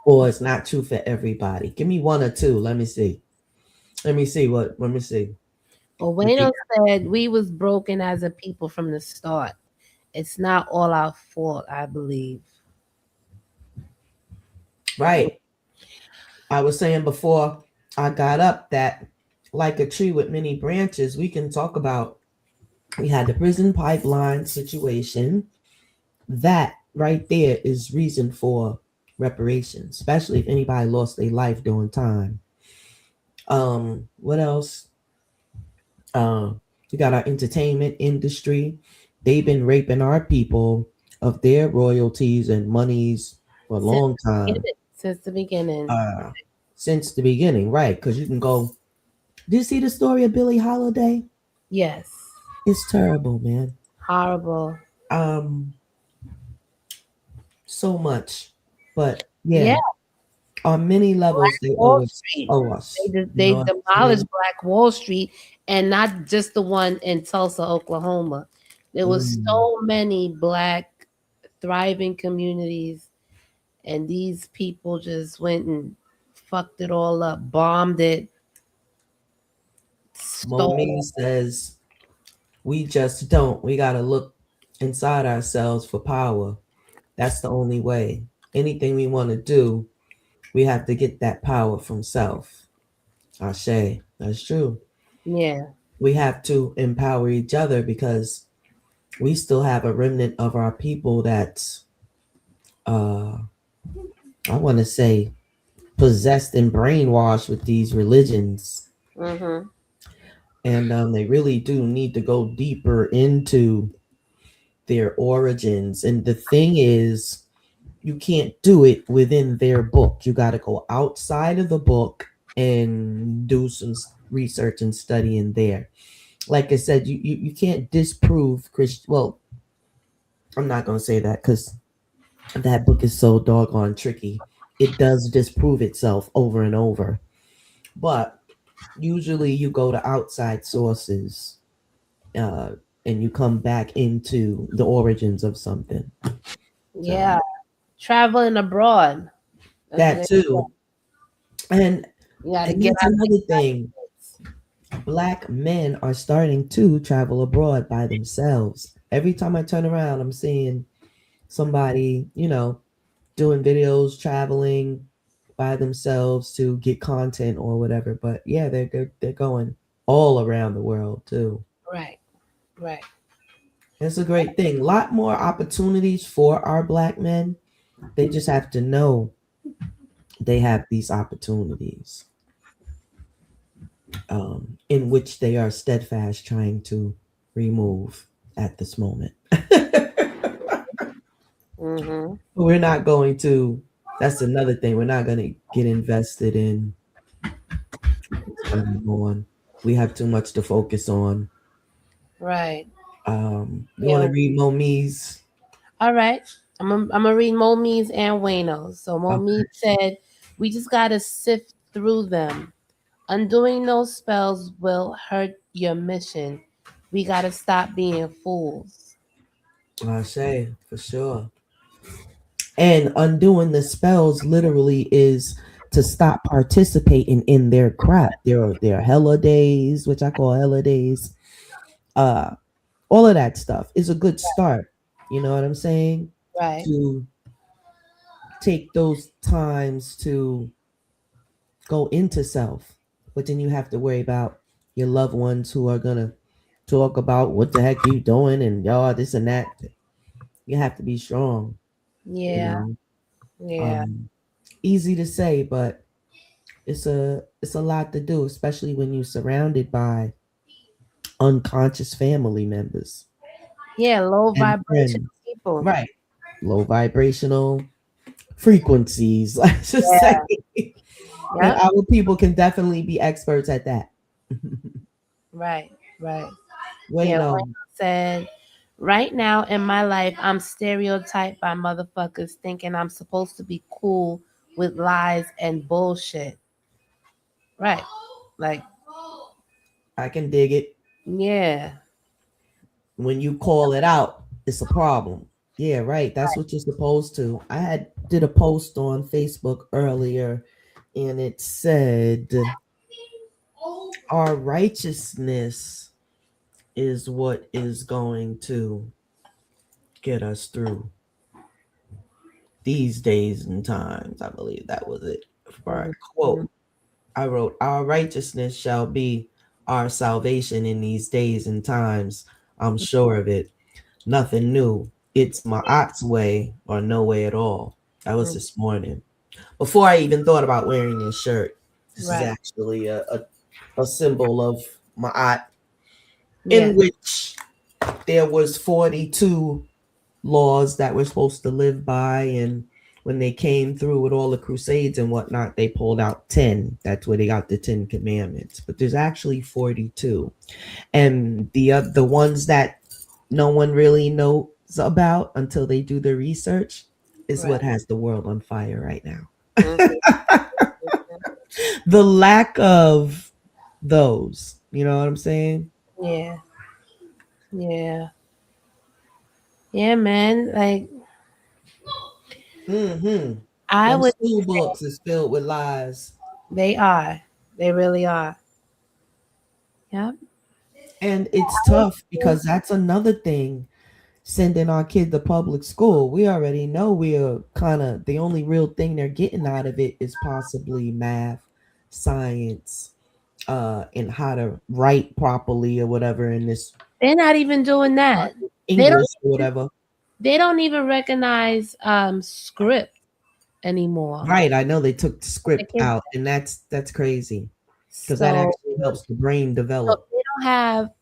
Or it's not true for everybody. Give me one or two. Let me see. Let me see. Well, Let me- Wayno said we was broken as a people from the start. It's not all our fault, I believe. Right. I was saying before I got up that like a tree with many branches, we can talk about we had the prison pipeline situation. That right there is reason for reparations, especially if anybody lost their life during time. What else? We got our entertainment industry. They've been raping our people of their royalties and monies for a Since long time. since the beginning. Uh, since the beginning, right? Because you can go. Did you see the story of Billie Holiday? Yes. It's terrible, man. Horrible. Um, so much, but Yeah. yeah, on many levels they Wall Street. owe us. You They know what I'm demolished saying? Black Wall Street, and not just the one in Tulsa, Oklahoma. There was Mm, so many black thriving communities, and these people just went and fucked it all up, bombed it, Momi stole. says we just don't. We gotta look inside ourselves for power. That's the only way. Anything we want to do, we have to get that power from self. Ashe, that's true. Yeah, We have to empower each other because we still have a remnant of our people that's I want to say possessed and brainwashed with these religions, mm-hmm. and they really do need to go deeper into their origins. And the thing is, you can't do it within their book. You got to go outside of the book and do some research and study in there. Like I said, you can't disprove Christian. Well, I'm not gonna say that because that book is so doggone tricky. It does disprove itself over and over. But usually you go to outside sources uh, and you come back into the origins of something. So Yeah, traveling abroad. That's that too. And, you got to and get that's out. another thing. Black men are starting to travel abroad by themselves. Every time I turn around, I'm seeing somebody, doing videos, traveling by themselves to get content or whatever. But yeah, they're going all around the world too. Right, right. It's a great thing. A lot more opportunities for our black men. They just have to know they have these opportunities in which they are steadfast trying to remove at this moment. Mm-hmm. We're not going to. That's another thing. We're not going to get invested in what's going on. We have too much to focus on. Right. You want Yeah. to read Momi's? All right. I'm gonna read Momi's and Wayno's. So Momi said, "We just gotta sift through them. Undoing those spells will hurt your mission. We gotta stop being fools." I say for sure. And undoing the spells literally is to stop participating in their crap. Their hella days, which I call hella days. Uh, all of that stuff is a good start. You know what I'm saying? Right. To take those times to go into self. But then you have to worry about your loved ones who are gonna talk about what the heck you doing and y'all this and that. You have to be strong, you Yeah. know. Yeah. Um Easy to say, but it's a lot to do, especially when you're surrounded by unconscious family members Yeah. Low and vibration friends. people. Right. Low vibrational frequencies, let's just say. Yeah. And Yep. our people can definitely be experts at that. Right. Right. Wait, Yeah. no. Like I said, right now in my life, I'm stereotyped by motherfuckers thinking I'm supposed to be cool with lies and bullshit. Right. Like, I can dig it. yeah. When you call it out, it's a problem. Yeah, right. That's what you're supposed to. I had did a post on Facebook earlier and it said our righteousness is what is going to get us through these days and times. I believe that was it. For our Mhm. quote, I wrote, our righteousness shall be our salvation in these days and times. I'm sure of it. Nothing new. It's my ox way or no way at all. That was Mhm. this morning. Before I even thought about wearing this shirt, this is Right. actually a symbol of Ma'at, Yeah. in which there was 42 laws that we're supposed to live by. And when they came through with all the crusades and whatnot, they pulled out 10. That's where they got the 10 commandments. But there's actually 42. And the ones that no one really knows about until they do the research is Right. what has the world on fire right now. Mhm. The lack of those, you know what I'm saying? Yeah. Yeah. Yeah, man. Like, Mm-hmm. I Them would school books is filled with lies. they are. They really are. Yep. And it's tough because that's another thing. Sending our kid to public school, we already know we're kind of the only real thing they're getting out of it is possibly math, science, and how to write properly or whatever in this They're not even doing that. They don't English or whatever. they don't even recognize script anymore. Right, I know they took the The script kids- out, and that's crazy because that So actually helps the brain so develop.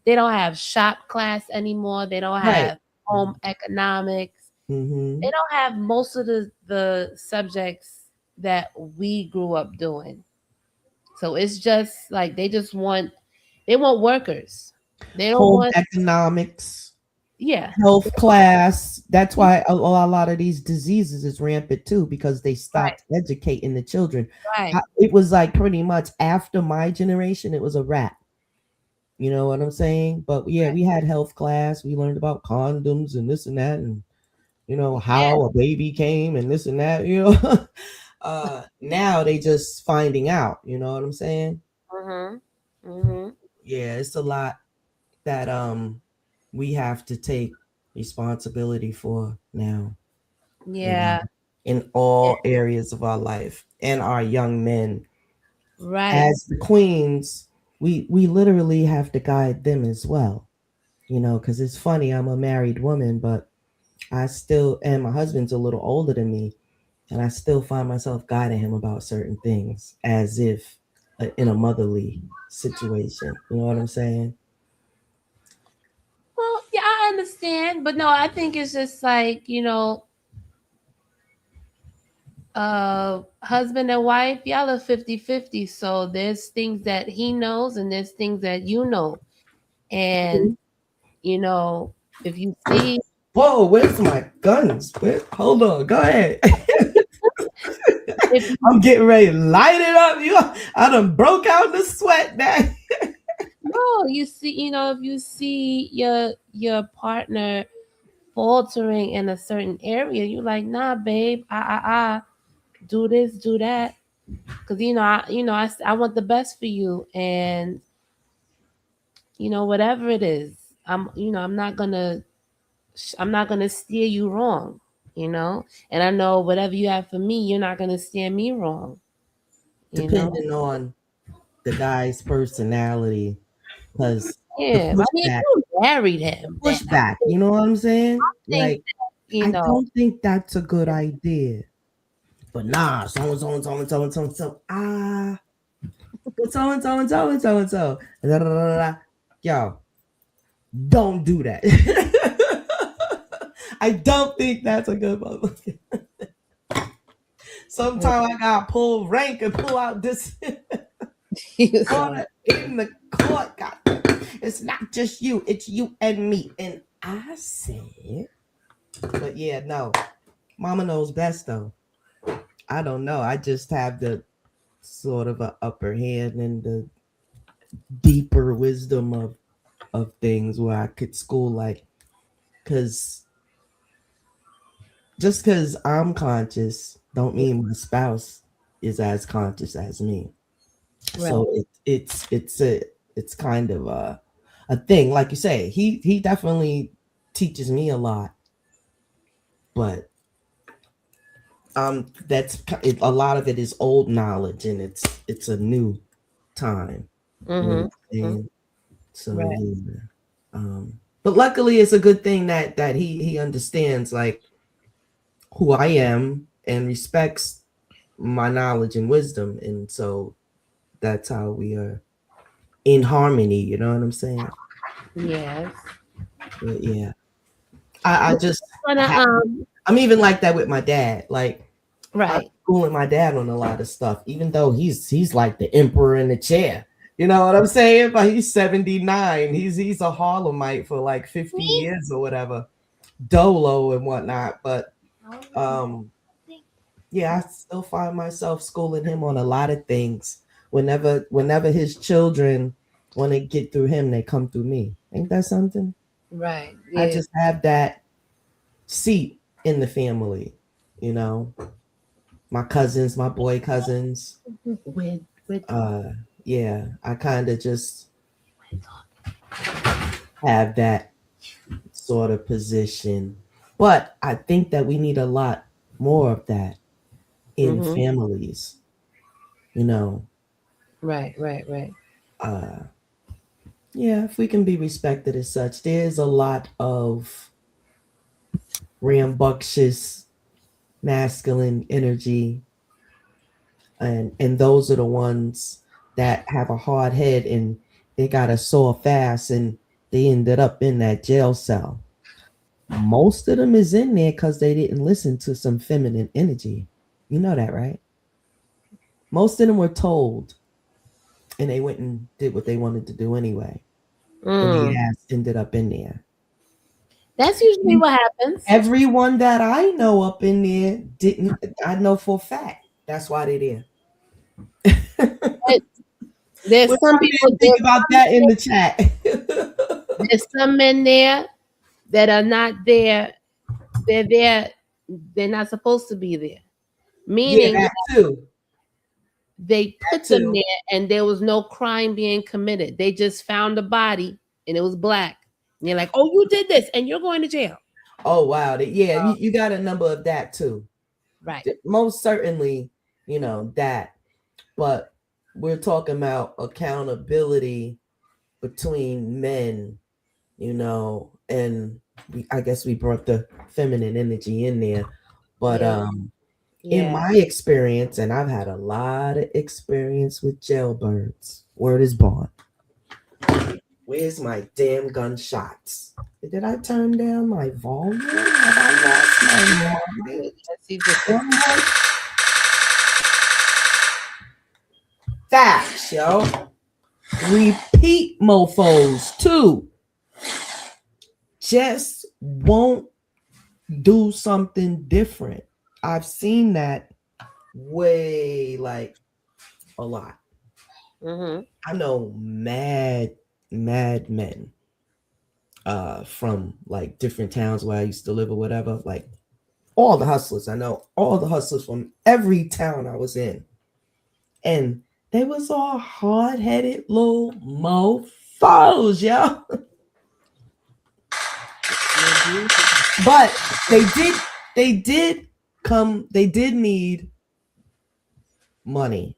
they don't have shop class anymore. They don't Right. have home economics. Mm-hmm. They don't have most of the subjects that we grew up doing. So it's just like they want workers. They don't Home want economics, yeah. health class. That's why a lot of these diseases is rampant too because they Right, stopped educating the children. right, It was like pretty much after my generation, it was a wrap. You know what I'm saying? But yeah, we had health class. We learned about condoms and this and that, and yeah. how a baby came and this and that. Now they just finding out. You know what I'm saying? Mhm. Mhm. Yeah, it's a lot that we have to take responsibility for now. You know, Yeah. in all areas of our life and our young men Right. as the queens. We literally have to guide them as well. Because it's funny. I'm a married woman, but I still and my husband's a little older than me, and I still find myself guiding him about certain things as if in a motherly situation. You know what I'm saying? Well, yeah, I understand, but no, I think it's just like, husband and wife, y'all are 50-50. So there's things that he knows and there's things that you know. And, you know, if you see Whoa, where's my guns? Hold on, go ahead. if I'm getting ready to light it up. I done broke out in the sweat now. no, if you see your partner faltering in a certain area, you're like, nah, babe, do this, do that. Cause I want the best for you. And whatever it is, I'm not gonna steer you wrong, and I know whatever you have for me, you're not gonna steer me wrong, Depending on the guy's personality, because the Yeah, I mean, if pushback, you married him, then I pushback, you know what I'm saying? think Like, you I know. don't think that's a good idea. But nah, so and so and so and so and so and so. But so and so and so and so and so. Yo, don't do that. I don't think that's a good motherfucker. Sometimes I gotta pull rank and pull out this order in the court. God, it's not just you, it's you and me. And I said, but yeah, no, mama knows best though. I don't know. I just have the sort of a upper hand and the deeper wisdom of things where I could school like, because just because I'm conscious don't mean my spouse is as conscious as me. Right. So it's kind of a thing. Like you say, he definitely teaches me a lot, but that's a lot of it is old knowledge and it's a new time. You know what I'm saying? So Right. yeah. But luckily it's a good thing that he understands like who I am and respects my knowledge and wisdom, and so that's how we are in harmony. You know what I'm saying? Yes. But yeah, I just Gonna, I'm even like that with my dad. Like I'm right. schooling my dad on a lot of stuff, even though he's like the emperor in the chair. You know what I'm saying? But he's 79. He's a Harlemite for like 50 years or whatever, dolo and whatnot. But yeah, I still find myself schooling him on a lot of things. Whenever his children want to get through him, they come through me. Ain't that something? Right. I Yeah. just have that seat in the family, you know. My cousins, my boy cousins. With Yeah, I kind of just have that sort of position. But I think that we need a lot more of that in families, you know. Right. Uh yeah, if we can be respected as such. There's a lot of rambunctious masculine energy, and those are the ones that have a hard head and they got a sore fast and they ended up in that jail cell. Most of them is in there because they didn't listen to some feminine energy. You know that, right? Most of them were told and they went and did what they wanted to do anyway. And the ass ended up in there. That's usually what happens. Everyone that I know up in there didn't. I know for a fact that's why they're there. There's What some y'all people men think about that in the chat? there's some men there that are not there. They're there. They're not supposed to be there. Yeah, Meaning that too. they put That them too. there and there was no crime being committed. They just found a body and it was black. And you're like, oh, you did this and you're going to jail. Oh wow. Yeah, you got a number of that too. Right. Most certainly, you know that. But we're talking about accountability between men, you know, and I guess we brought the feminine energy in there. But in my experience, and I've had a lot of experience with jailbirds. Word is bond. Where's my damn gunshots? Did I turn down my volume? Have I lost my volume? Facts, yo. Repeat mofos too. Just won't do something different. I've seen that way like a lot. I know mad men from like different towns where I used to live or whatever, like all the hustlers. I know all the hustlers from every town I was in. And they was all hard-headed little mofos, yo. But they did need money.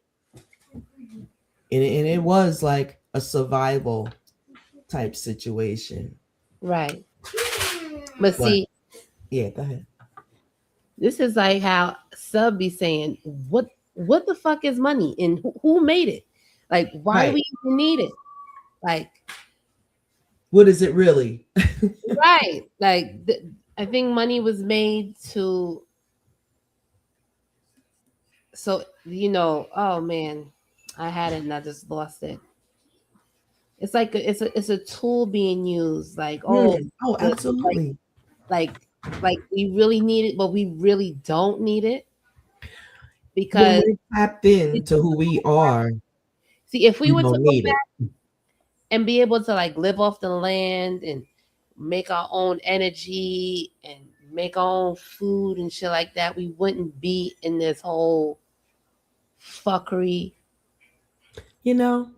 And it was like a survival type situation. Right. But But see, yeah, go ahead. this is like how Sub be saying, what the fuck is money and who made it? Like, why do Right. we even need it? Like, What is it really? right. Like, I think money was made to, so, oh man, I had it and I just lost it. It's like it's a tool being used. Like, oh, Oh, absolutely. like we really need it, but we really don't need it When because we're tapped into who we are, see, if we we were to don't go need back it. and be able to like live off the land and make our own energy and make our own food and shit like that, we wouldn't be in this whole fuckery You know,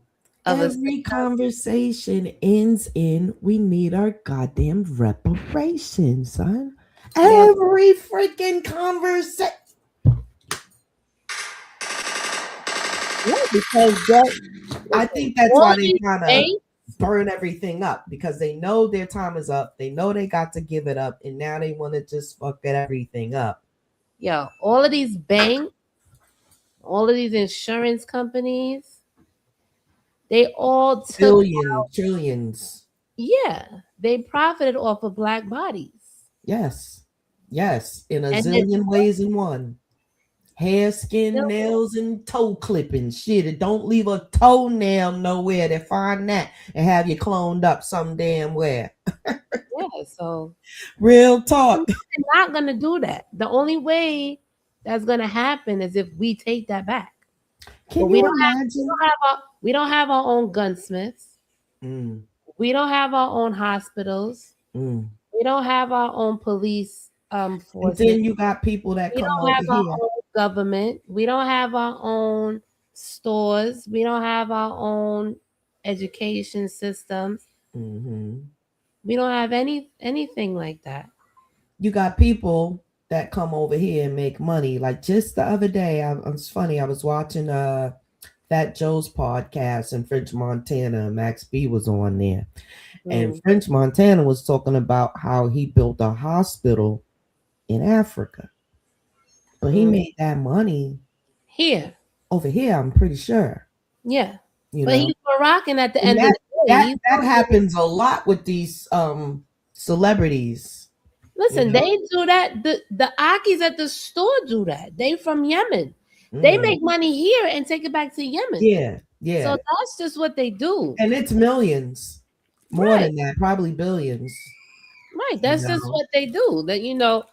of a every conversation ends in we need our goddamn reparations, son. Yeah. Every freaking conversation. Yeah, because that I think that's all why they these kind of things, burn everything up because they know their time is up. They know they got to give it up, and now they want to just fuck everything up. yo, all of these banks, all of these insurance companies, they all took Billions, trillions. yeah, they profited off of black bodies. Yes, yes, in a And then zillion ways in one. Hair, skin, nails, and toe clipping. Shit, it don't leave a toenail nowhere. They find that and have you cloned up some damn where. yeah, so Real talk. they're not gonna do that. The only way that's gonna happen is if we take that back. Can But we you don't imagine? we don't have our own gunsmiths. Mm, We don't have our own hospitals. mm. We don't have our own police And forces. then you got people that We come don't over have our here. own government. We don't have our own stores. We don't have our own education systems. Hmm. We don't have anything like that. You got people that come over here and make money. Like just the other day, it's funny. I was watching Fat Joe's podcast in French Montana. Max B was on there, and French Montana was talking about how he built a hospital in Africa, but he made that money Here. over here. I'm pretty sure. Yeah. You But know, he's rocking at the and end of the day. that happens a lot with these celebrities. Listen, You know? they do that. The Akis at the store do that. They from Yemen. They make money here and take it back to Yemen. Yeah, yeah. So that's just what they do. And it's millions. More than that, probably billions. Right. That's just what they do. That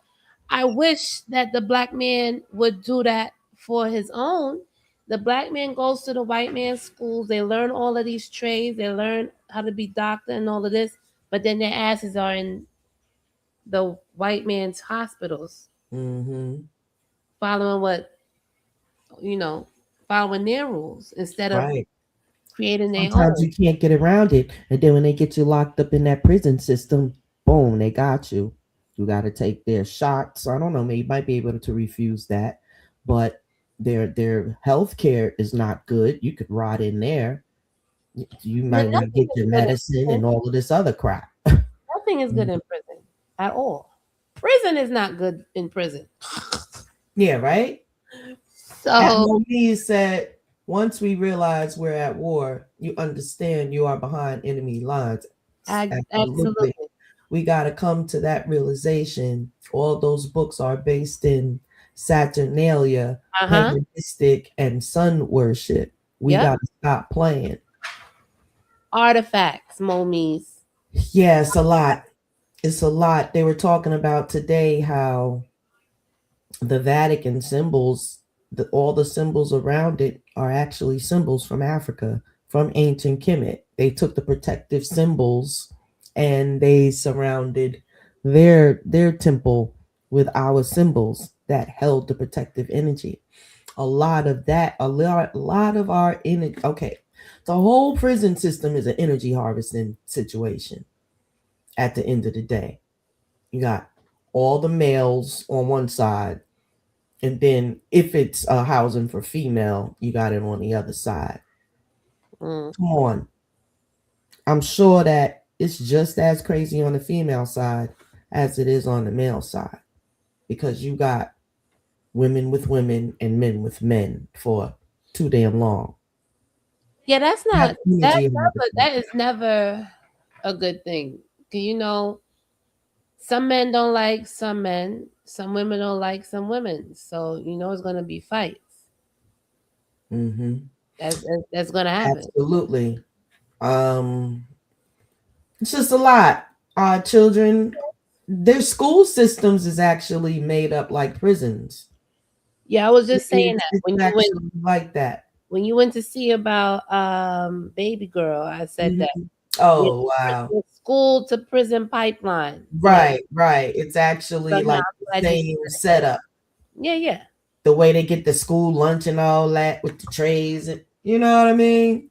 I wish that the black man would do that for his own. The black man goes to the white man's schools. They learn all of these trades. They learn how to be doctor and all of this. But then their asses are in the white man's hospitals, following following their rules instead of creating their Sometimes own. you can't get around it, and then when they get you locked up in that prison system, boom, they got you. You got to take their shots. I don't know, maybe you might be able to refuse that, but their health care is not good. You could rot in there. You might not get your medicine and all of this other crap. Nothing is good in prison at all. Prison is not good in prison. Yeah, right? So he said, once we realize we're at war, you understand you are behind enemy lines. absolutely. We got to come to that realization. All those books are based in Saturnalia, paganistic, and sun worship. We got to stop playing. Artifacts, momies. Yeah, it's a lot. It's a lot. They were talking about today how the Vatican symbols, all the symbols around it are actually symbols from Africa, from ancient Kemet. They took the protective symbols and they surrounded their temple with our symbols that held the protective energy. A lot of our energy. Okay, the whole prison system is an energy harvesting situation at the end of the day. You got all the males on one side, and then if it's a housing for female, you got it on the other side. Mm. Come on. I'm sure that it's just as crazy on the female side as it is on the male side because you got women with women and men with men for too damn long. Yeah, that's That not energy and everything. that is never a good thing. 'Cause, you know, some men don't like some men, some women don't like some women. So you know it's gonna be fights. Mm-hmm. That's gonna happen. Absolutely. Um, it's just a lot. Children, their school systems is actually made up like prisons. Yeah, I was just saying that It's actually like that. when you went to see about Baby Girl, I said that Mhm. it's Oh wow. the school to prison pipeline. Like, Right, right. It's actually but no, like I'm the glad you same said it. setup. Yeah, yeah. The way they get the school lunch and all that with the trays and you know what I mean?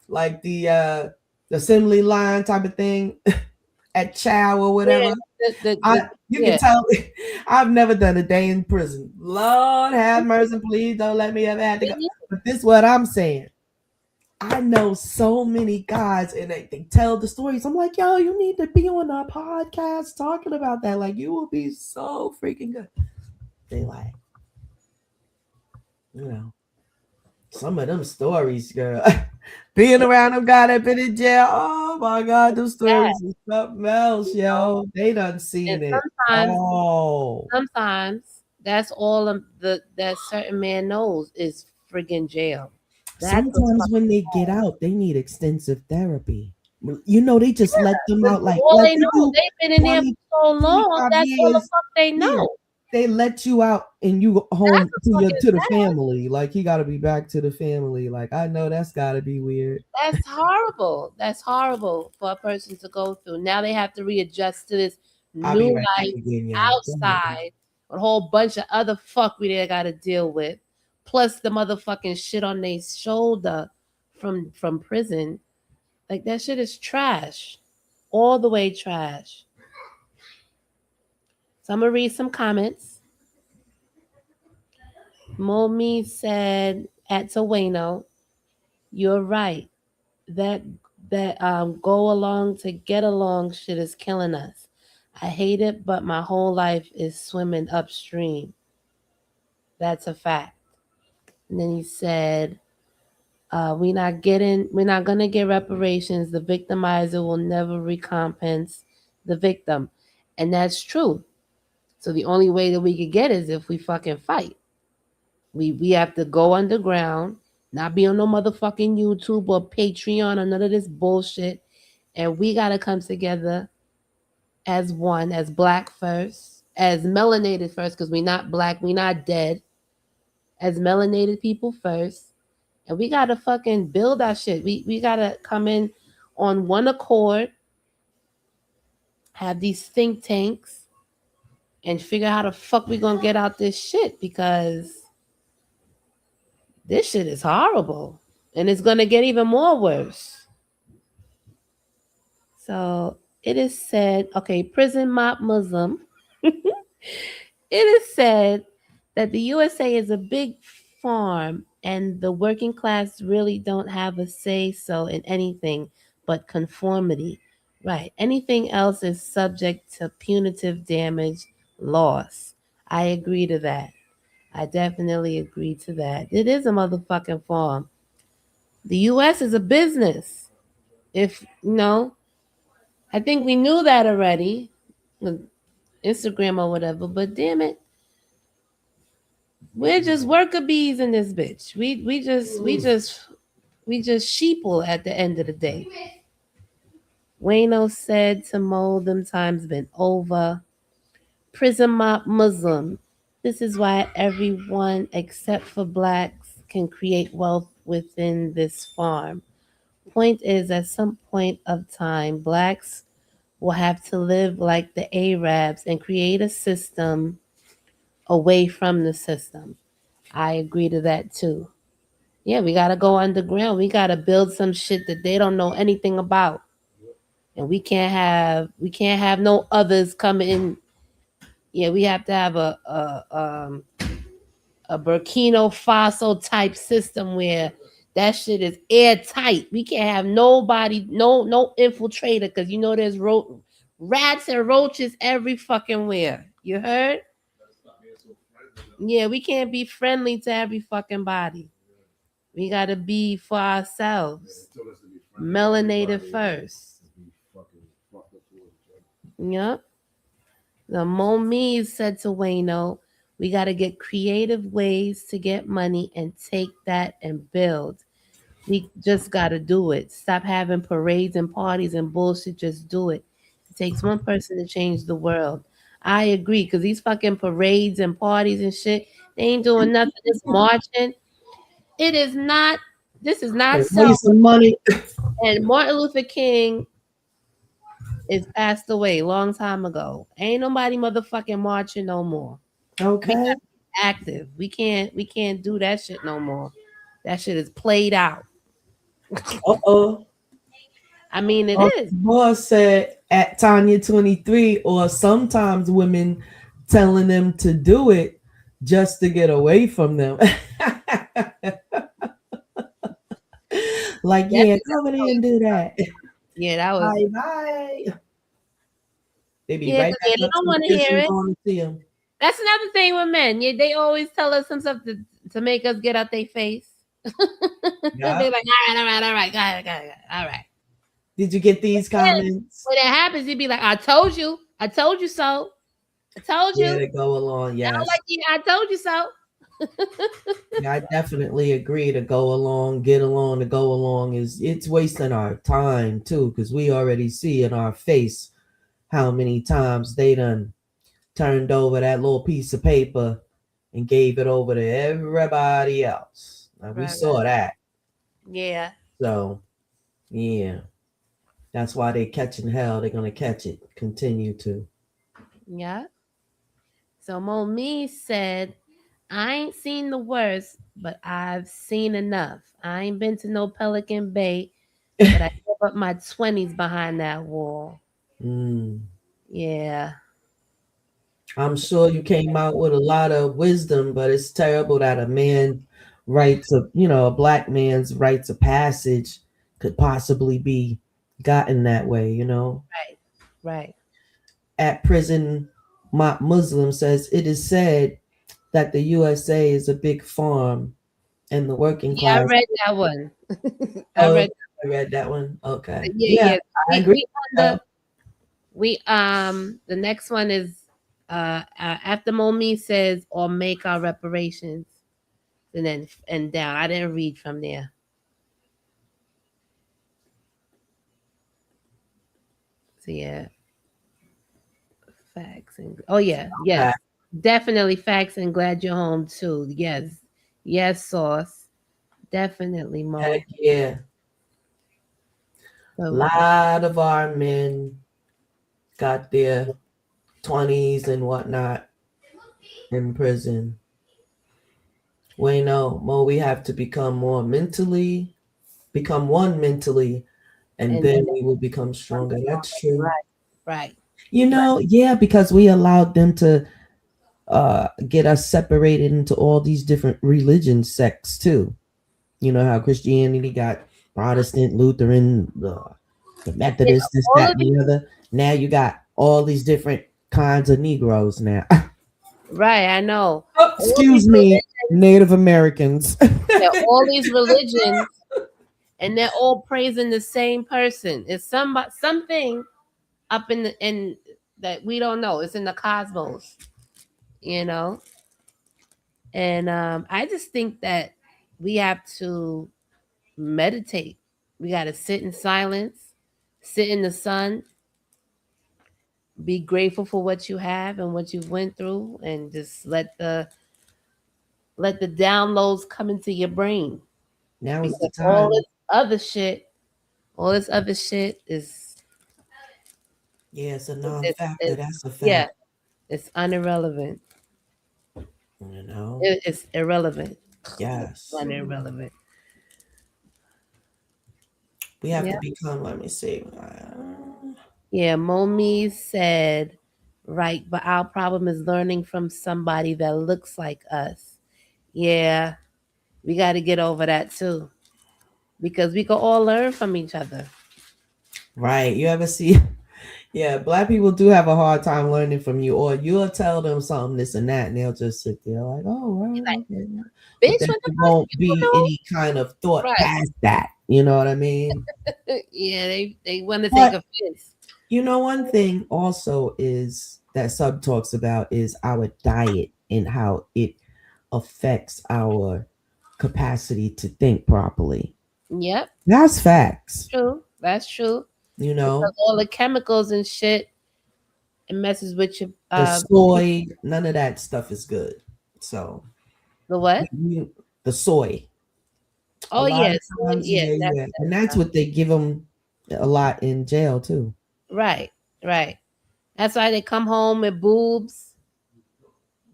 Like the assembly line type of thing at Chow or Yeah, whatever. the You can yeah. tell I've never done a day in prison. Lord have mercy, please don't let me ever have to go. But this is what I'm saying. I know so many guys and they tell the stories. I'm like, yo, you need to be on a podcast talking about that. Like, you will be so freaking good. They like, you know, some of them stories, girl. Being around them guy that been in jail. Oh my God, those stories is something else, yo. They done And seen it. Oh. sometimes that's all that certain man knows is friggin' jail. That's the Sometimes when they get out, they need extensive therapy. You know, they just let them That's out all like they they know. do They've been in there 20, for so long. 25 That's all the years. fuck they Yeah. know. They let you out and you go That's home the to fucking the sad. family. Like he gotta be back to the family. Like I know that's gotta be weird. That's horrible. That's horrible for a person to go through. Now they have to readjust to this I'll be new right back life again, y'all. Go ahead. outside. A whole bunch of other fuckery they got to deal with, plus the motherfucking shit on their shoulder from prison. Like that shit is trash, all the way trash. So I'm gonna read some comments. Momi said at Tawano, "You're right. That go along to get along shit is killing us. I hate it, but my whole life is swimming upstream. That's a fact." And then he said, we're not gonna get reparations. The victimizer will never recompense the victim." And that's true. So the only way that we could get is if we fucking fight. We have to go underground, not be on no motherfucking YouTube or Patreon or none of this bullshit. And we gotta come together as one, as black first, as melanated first, because we not black, we not dead, as melanated people first. And we gotta fucking build our shit. We gotta come in on one accord, have these think tanks, and figure out how the fuck we gonna get out this shit because this shit is horrible. And it's gonna get even more worse. So it is said, okay, prison mop Muslim. It is said that the USA is a big farm and the working class really don't have a say so in anything but conformity. Right. Anything else is subject to punitive damage, loss. I agree to that. I definitely agree to that. It is a motherfucking farm. The US is a business. If you know, I think we knew that already with Instagram or whatever, but damn it, we're just worker bees in this bitch. We just sheeple at the end of the day. Wayno said to Mo, them times been over. Prison mop Muslim. This is why everyone except for blacks can create wealth within this farm. Point is, at some point of time, blacks will have to live like the Arabs and create a system away from the system. I agree to that too. Yeah, we gotta go underground. We gotta build some shit that they don't know anything about. And we can't have no others come in Yeah, we have to have a Burkina Faso type system where that shit is airtight. We can't have nobody, no infiltrator, because you know there's rats and roaches every fucking where. You heard? Yeah, we can't be friendly to every fucking body. We gotta be for ourselves. Melanated first. Yep. The Momies said to Wayno, we got to get creative ways to get money and take that and build. We just got to do it. Stop having parades and parties and bullshit. Just do it. It takes one person to change the world. I agree, because these fucking parades and parties and shit, they ain't doing nothing. It's marching. It is not, this is not And self. waste some money. And Martin Luther King is passed away a long time ago. Ain't nobody motherfucking marching no more. We Okay. gotta be active. We can't do that shit no more. That shit is played out. Uh-oh. I mean, it Oh, is. boss said at Tanya 23, or sometimes women telling them to do it just to get away from them. Like, yeah, come in here and do that. Yeah, that was. Bye bye. They be Yeah, right 'cause they back up don't to the want to hear kitchen it. going to see them. That's another thing with men. Yeah, they always tell us some stuff to make us get out their face. They Yeah. like, all right, got it, all right. Did you get these Yeah, comments? when it happens, you'd be like, I told you so, I told Yeah, you. to go along. I don't Yes. like you. I told you so. Yeah, I definitely agree to go along, get along, to go along it's wasting our time too, because we already see in our face how many times they done turned over that little piece of paper and gave it over to everybody else. Now, we Right, saw right. that. Yeah, So yeah, that's why they catching hell. They're gonna catch it. Continue to. yeah. So Momi said, I ain't seen the worst, but I've seen enough. I ain't been to no Pelican Bay, but I gave up my 20s behind that wall. Mm. Yeah. I'm sure you came out with a lot of wisdom, but it's terrible that a man rights of, a black man's rites of passage could possibly be gotten that way. Right. Right. At prison, Muslim says it is said that the USA is a big farm and the working Yeah, I class. read that one. I Oh, read. I read that one. Okay. Yeah, Yeah, yeah. I We agree. we under we the next one is after Momi says or make our reparations, and then and down. I didn't read from there. So yeah, facts and oh yeah, yes, definitely facts and glad you're home too. Yes, yes, sauce, definitely Mo. Heck yeah. A So, lot of our men got their 20s and whatnot in prison. We know more we have to become one mentally, and and then we will become stronger. That's true. right, right, Yeah, because we allowed them to get us separated into all these different religion sects too. You know how Christianity got Protestant, Lutheran, the yeah, Methodist, this, all that, of and these, the other. Now you got all these different kinds of Negroes now. right. I know. Oh, All these excuse me, Native Americans. yeah, all these religions, and they're all praising the same person. It's something up in that we don't know. It's in the cosmos, you know. And I just think that we have to meditate. We got to sit in silence, sit in the sun, be grateful for what you have and what you've went through, and just let the downloads come into your brain. Now is the Because all time. this other shit, all this other shit is Yeah, it's a non-factor. it's That's a yeah, fact. it's irrelevant. It's irrelevant. Yes. Irrelevant. We have Yeah. to become, let me see. Yeah, Momi said Right, but our problem is learning from somebody that looks like us. Yeah, we got to get over that too, because we can all learn from each other. Right. You ever see? Yeah, black people do have a hard time learning from you, or you'll tell them something, this and that, and they'll just sit there like, "Oh, You're well, like, okay." But bitch, then what the there fuck won't you be know? any kind of thought Right. past that. You know what I mean? Yeah, they want to take But offense. you know, one thing also is that sub talks about is our diet and how it affects our capacity to think properly. Yep, That's facts. true. That's true. You Because know, all the chemicals and shit, it messes with your the soy, none of that stuff is good. So, the what? the soy, a Oh lot yes, of times, yeah, yeah, that's yeah. And that's what they give them a lot in jail, too. right, right. That's why they come home with boobs,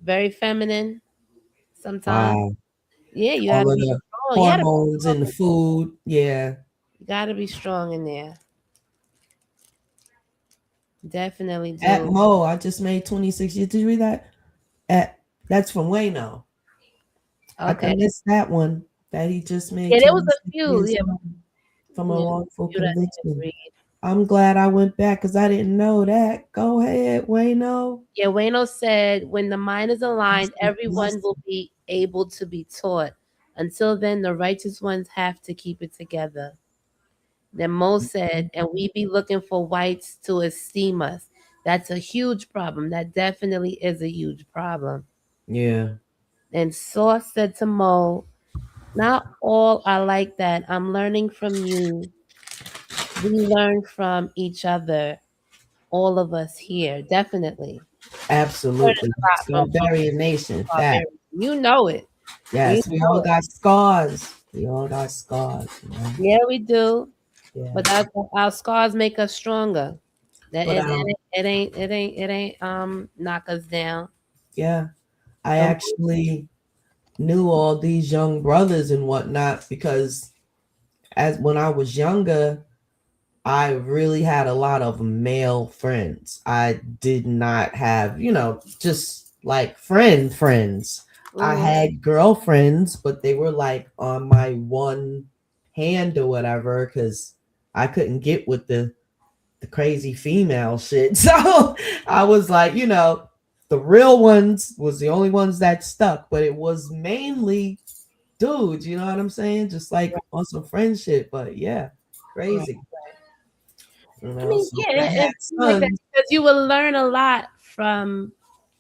very feminine sometimes. Wow. Yeah, you All gotta of be the strong. You gotta be hormones in the strong. food. Yeah. You gotta be strong in there. Definitely At do. Mo, I just made 26 years. Did you read that? That's from Wayno. I Okay. missed that one. That he just made Yeah, there was a 26 few. years Yeah, old from a yeah, wrongful few that I didn't conviction. read. I'm glad I went back because I didn't know that. Go ahead, Wayno. Yeah, Wayno said, when the mind is That's aligned, a everyone blessing. will be able to be taught. Until then, the righteous ones have to keep it together. Then Mo said, and we be looking for whites to esteem us. That's a huge problem. That definitely is a huge problem. Yeah, And Sauce said to Mo, not all are like that. I'm learning from you. We learn from each other, all of us here, definitely. Learning absolutely. a lot from Scarbarian Nation, fact. Barbarian. You know it. You Yes, we know all it. got scars. We all got scars. You know? Yeah, we do. Yeah. But that, our scars make us stronger. That But it ain't knock us down. yeah, I Um, actually knew all these young brothers and whatnot because as when I was younger, I really had a lot of male friends. I did not have, just like friends. I mhm. had girlfriends, but they were like on my one hand or whatever because I couldn't get with the crazy female shit. So I was like, the real ones was the only ones that stuck, but it was mainly dudes, you know what I'm saying? Just like on some friendship, but yeah, Right. crazy. I mean, So yeah, when I had it's like that sons, because you will learn a lot from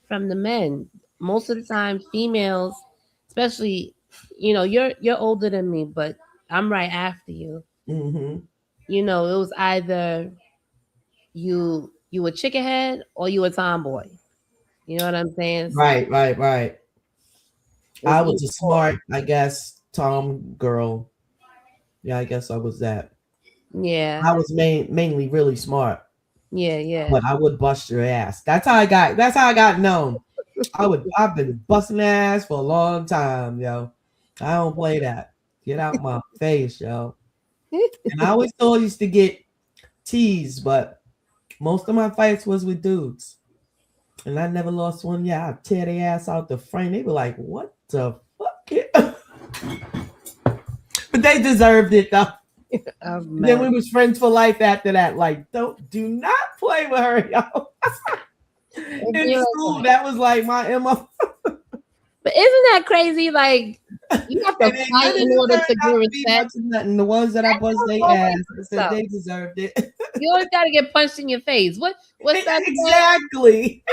the men. Most of the time, females, especially, you're older than me, but I'm right after you. hmm It was either you a chickenhead or you a tomboy. You know what I'm saying? right. It's I either was a or. smart, I guess, Tom girl. Yeah, I guess I was that. Yeah, I was mainly really smart, yeah. but I would bust your ass. That's how I got known. I've been busting ass for a long time, yo. I don't play that. Get out my face, yo. And I always thought I used to get teased, but most of my fights was with dudes. And I never lost one. Yeah, I tear their ass out the frame. They were like, what the fuck? But they deserved it though. I'm Then mad. we was friends for life after that. Like, do not play with her, yo. It'd In be like school, that. that was like my MO. But isn't that crazy? Like you have to And then fight none of in it order turned to get out to be much respect. of nothing. The ones that I bust That's they always ass, I said so. they deserved it. You always got to get punched in your face. What's that saying? Exactly.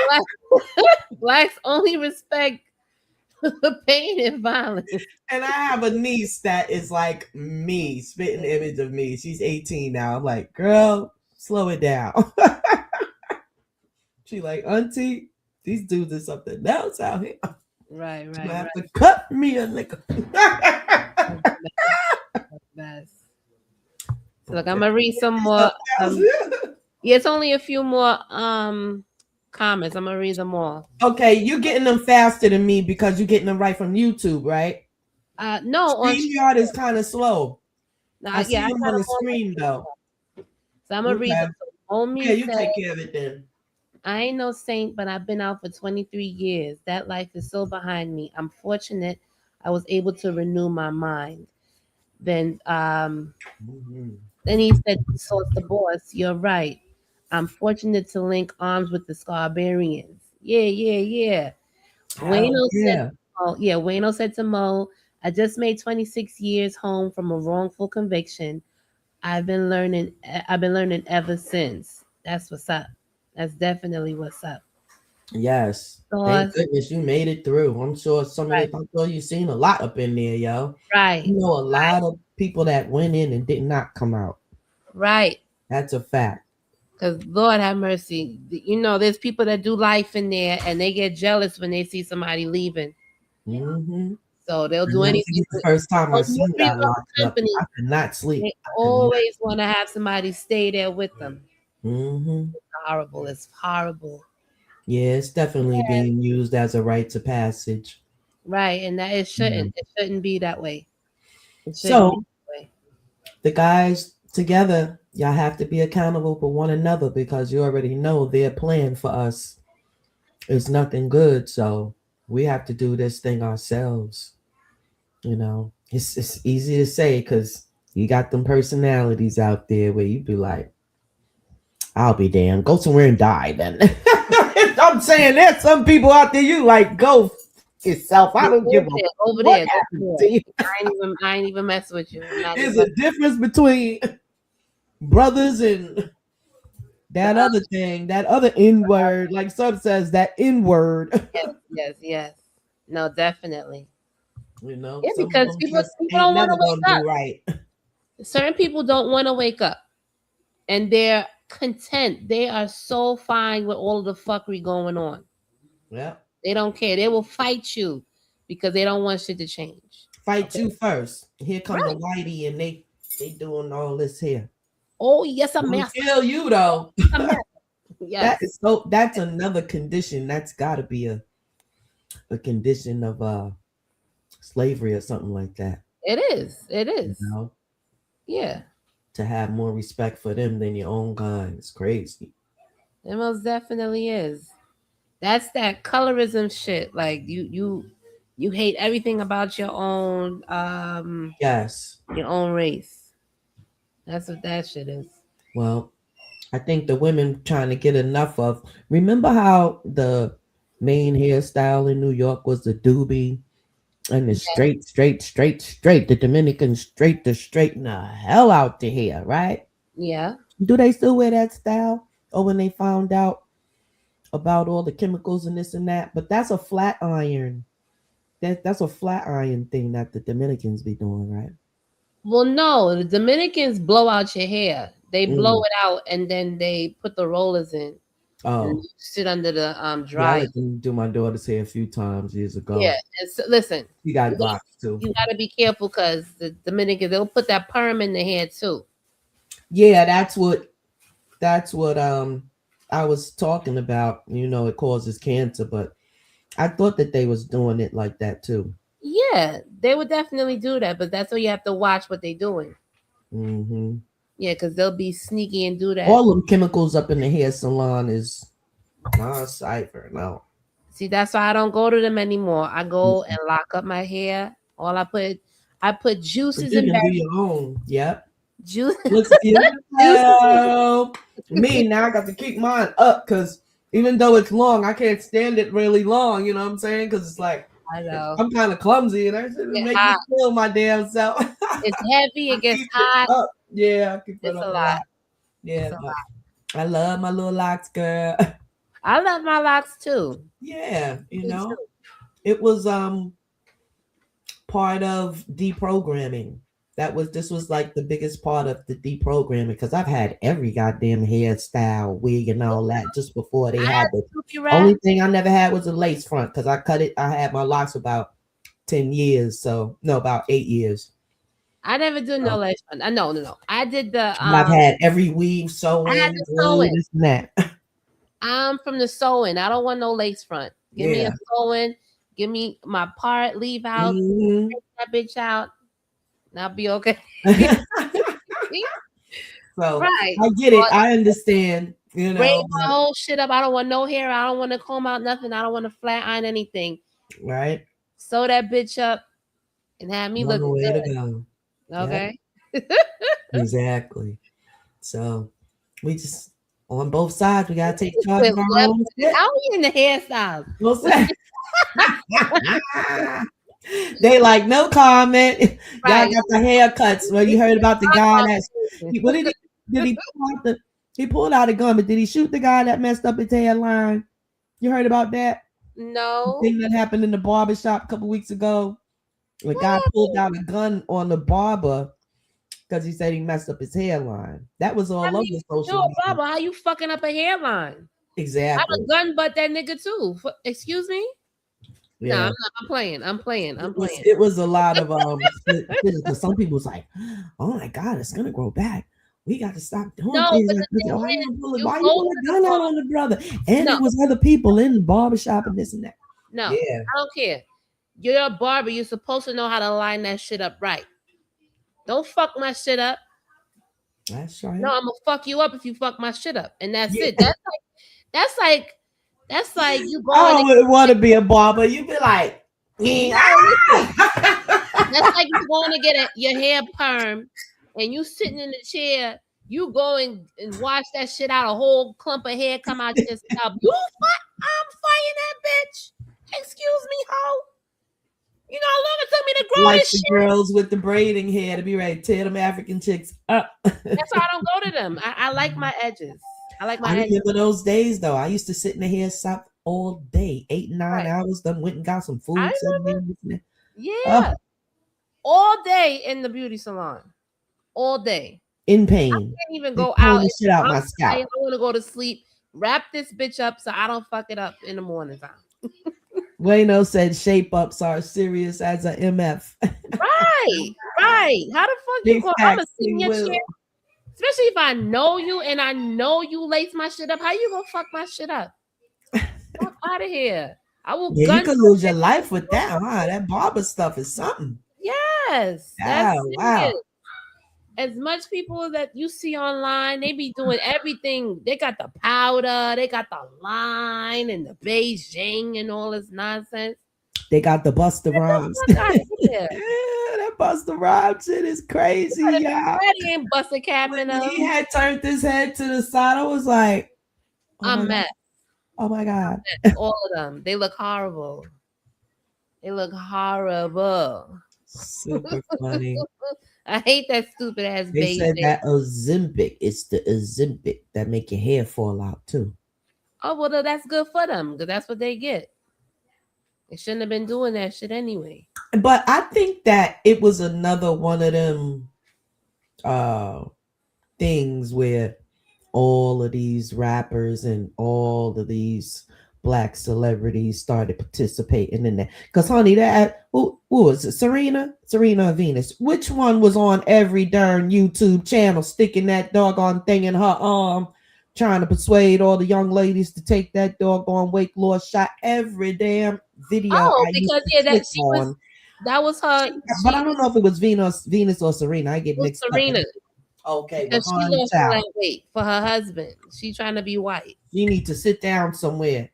Blacks only respect pain and violence. And I have a niece that is like me, spitting image of me. She's 18 now. I'm like, girl, slow it down. She like, auntie, these dudes are something else out here. Right, You right, have right. to cut me a nigga. Best. So look, I'm gonna read some more. Yeah, it's only a few more comments. I'm gonna read them all. Okay, you're getting them faster than me because you're getting them right from YouTube, right? No, on StreamYard is kind of slow. I yeah, see I them got on them the on. screen though. So I'm gonna read Okay. them. Omi Yeah, you said, take care of it then. I ain't no saint, but I've been out for 23 years. That life is so behind me. I'm fortunate I was able to renew my mind. Then Mhm. then he said, Source the boss, you're right. I'm fortunate to link arms with the Scarbarians. Yeah, yeah, yeah. Hell Wayno said, yeah. oh, yeah, Wayno said to Mo, I just made 26 years home from a wrongful conviction. I've been learning ever since. That's what's up. That's definitely what's up. Yes. Thank Sauce, goodness you made it through. I'm sure some of right, it, I'm sure you've seen a lot up in there, yo. right, You know, a lot of people that went in and did not come out. right. That's a fact. Because Lord have mercy. You know, there's people that do life in there and they get jealous when they see somebody leaving. Mm-hmm. So they'll I do never anything forget the first time I to seen every God locked up. company. I could not sleep. They I could not. always want to have somebody stay there with them. Mm-hmm. Horrible. It's horrible. Yeah, it's definitely being used as a rite of passage. Right. And that it Yeah. shouldn't. It shouldn't be that way. It shouldn't be So that way. the guys together, y'all have to be accountable for one another because you already know their plan for us is nothing good. So we have to do this thing ourselves. You know, it's easy to say because you got them personalities out there where you be like, I'll be damned. Go somewhere and die then. I'm saying there's some people out there you like go yourself. I don't give a Over what there. happened Go to there. you. I ain't even messing with you. I'm not There's even a difference between brothers and that other thing, that other N word, like some says that N word. yes. No, definitely. You know, Yeah, some of because them people just people ain't don't want never to gonna wake up. do right. Certain people don't want to wake up, and they're content. They are so fine with all of the fuckery going on. Yeah, They don't care. They will fight you because they don't want shit to change. fight Okay, you first. Here come the right? whitey, and they doing all this here. Oh yes, a Wanna mess. kill you though. A mess. That Yes, is so. That's another condition. That's got to be a condition of slavery or something like that. it is. It You is. know, Yeah, to have more respect for them than your own kind is crazy. it most definitely is. That's that colorism shit. Like you hate everything about Yes. your own race. That's what that shit is. Well, I think the women trying to get enough of. Remember how the main hairstyle in New York was the doobie and the straight. The Dominicans straighten the hell out the hair, right? Yeah. Do they still wear that style? Or when they found out about all the chemicals and this and that? But that's a flat iron. That's a flat iron thing that the Dominicans be doing, right? Well, no, the Dominicans blow out your hair. They blow Mm. it out and then they put the rollers in and Oh, you sit under the yeah, I dryer. let them do my daughter's hair a few times years Yeah, ago. and so, listen, She you got gotta, locks too. you gotta be careful because the Dominicans they'll put that perm in the hair too. Yeah, that's what I was talking about. You know, it causes cancer, but I thought that they was doing it like that too. Yeah, they would definitely do that, but that's why you have to watch what they're doing. Hmm. Yeah, because they'll be sneaky and do that. All them chemicals up in the hair salon is non-cipher. No. See, that's why I don't go to them anymore. I go and lock up my hair. All I put But juices you and can do berries. your own. Yep. Juice, Looks juices. beautiful. Me now I got to keep mine up because even though it's long, I can't stand it really long. You know what I'm saying? Because it's like I know. I'm kind of clumsy and that shit Get make me hot. kill my damn self. It's heavy. I It gets keep it hot. up. Yeah, I keep it It's up a a lot. lot. Yeah, It's a but I love my little locks, girl. I love my locks too. Yeah, Me too. it was part of deprogramming. This was like the biggest part of the deprogramming because I've had every goddamn hairstyle, wig, and all that just before they I had had the Snoopy wrap. only thing I never had was a lace front because I cut it. I had my locks about 10 years, so no, about 8 years. I never do no lace front. No. I did the I've had every weave, I had sewing, the glue, sewing. this and that. I'm from the sewing. I don't want no lace front. Give me a Yeah. sewing. Give me my part. Leave out. Mhm. Take that bitch out. And I'll be okay. So Right. I get it. I understand You Braid know, my whole shit up. I don't want no hair. I don't want to comb out nothing. I don't want to flat iron anything. right? Sew that bitch up and have me On look the way to good. go. Okay. Exactly. So we just on both sides, we gotta take charge Wait, of our own shit. how are you in the hairstyles? Both sides. They like no comment. Y'all Right. got the haircuts. Well, you heard about the guy what did he pull out he pulled out a gun, but did he shoot the guy that messed up his hairline? You heard about that? The No. thing that happened in the barber shop a couple weeks ago. The guy pulled out a gun on the barber because he said he messed up his hairline. That was all over social media. Baba, how you fucking up a hairline? Exactly. I'm a gun butt that nigga too. Excuse me? Yeah. No, I'm not. I'm playing. It was a lot of because some people was like, oh my god, it's gonna grow back. We got to stop doing things like this. Why you pull a gun out on the brother? And there was other people in the barbershop and this and that. No, yeah. I don't care. You're a barber. You're supposed to know how to line that shit up right. Don't fuck my shit up. That's right. No, I'm gonna fuck you up if you fuck my shit up, and that's Yeah. it. That's like you going. I wouldn't want to be a barber. You'd be like, that's like you going to get your hair perm, and you sitting in the chair. You going and wash that shit out. A whole clump of hair come out your scalp. You fuck? I'm fighting that bitch. Excuse me, ho. You know how long it took me to grow like this the shit? girls with the braiding hair to be ready to tear them African chicks up. That's why I don't go to them. I like my edges. I remember those days though. I used to sit in the hair shop all day, 8 9 hours. Then went and got some food. Yeah, all day in the beauty salon, all day in pain. I can't even go out. The shit out my scalp. I want to go to sleep. Wrap this bitch up so I don't fuck it up in the morning time. Wayno said shape ups are serious as a MF. Right. How the fuck you going? I'm a senior chair. Especially if I know you and I know you lace my shit up. How you gonna fuck my shit up? Fuck out of here. I will. Yeah, you could lose your life with that, huh? That barber stuff is something. Yes. Wow. As much people that you see online, they be doing everything. They got the powder, they got the line and the Beijing and all this nonsense. They got the Busta Rhymes. Yeah, that Busta Rhymes shit is crazy, y'all. He ain't Busta capping up. He had turned his head to the side. I was like, I'm mad. Oh my god. All of them. They look horrible. Super funny. I hate that stupid ass They said that Ozempic. It's the Ozempic that make your hair fall out too. Oh, well, that's good for them because that's what they get. They shouldn't have been doing that shit anyway. But I think that it was another one of them things where all of these rappers and all of these black celebrities started participating in that. Because, honey, that who was it? Serena or Venus? Which one was on every darn YouTube channel sticking that doggone thing in her arm, trying to persuade all the young ladies to take that doggone weight loss shot? Every damn video. Oh, because that was her. But I don't know if it was Venus or Serena. I get mixed Serena. up. Okay, because she lost that weight for her husband. She trying to be white. You need to sit down somewhere.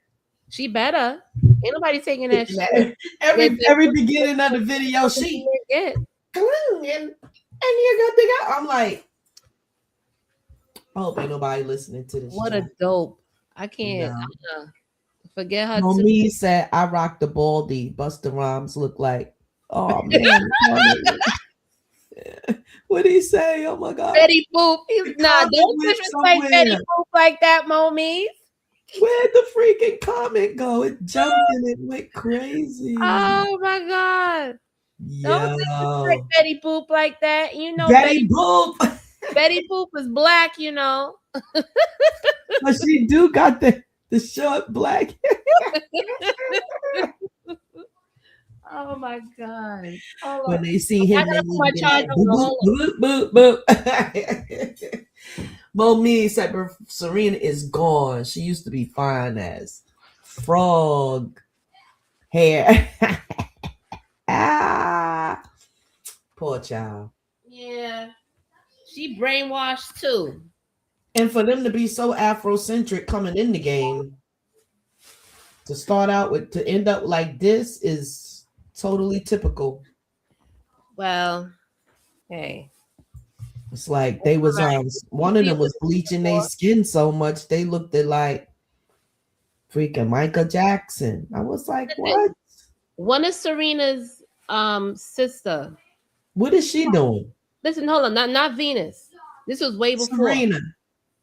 She better. Ain't nobody taking that shit. Every beginning of the video, she and you got to go. I'm like, I hope ain't nobody listening to this. What a dope. I can't. Forget her. Me said I rock the baldy. Busta Rhymes look like. Oh man. What did he say? Oh my god. Betty Boop. Don't disrespect Betty Boop like that, Momies. Where'd the freaking comment go? It jumped and it went crazy. Oh my god. Don't disrespect Betty Boop like that. You know Betty Boop. Betty Boop is black, you know. But she do got the short black. Oh my god. When they see him, they my charge boop, boop, boop. Mommy said Serena is gone. She used to be fine as frog hair. Poor child. Yeah. She brainwashed too. And for them to be so Afrocentric coming in the game, to start out with, to end up like this is totally typical. Well, hey. It's like they was one of them was bleaching their skin so much they looked at like freaking Michael Jackson. I was like, what? One of Serena's sister. What is she doing? Listen, hold on, not Venus. This was way before.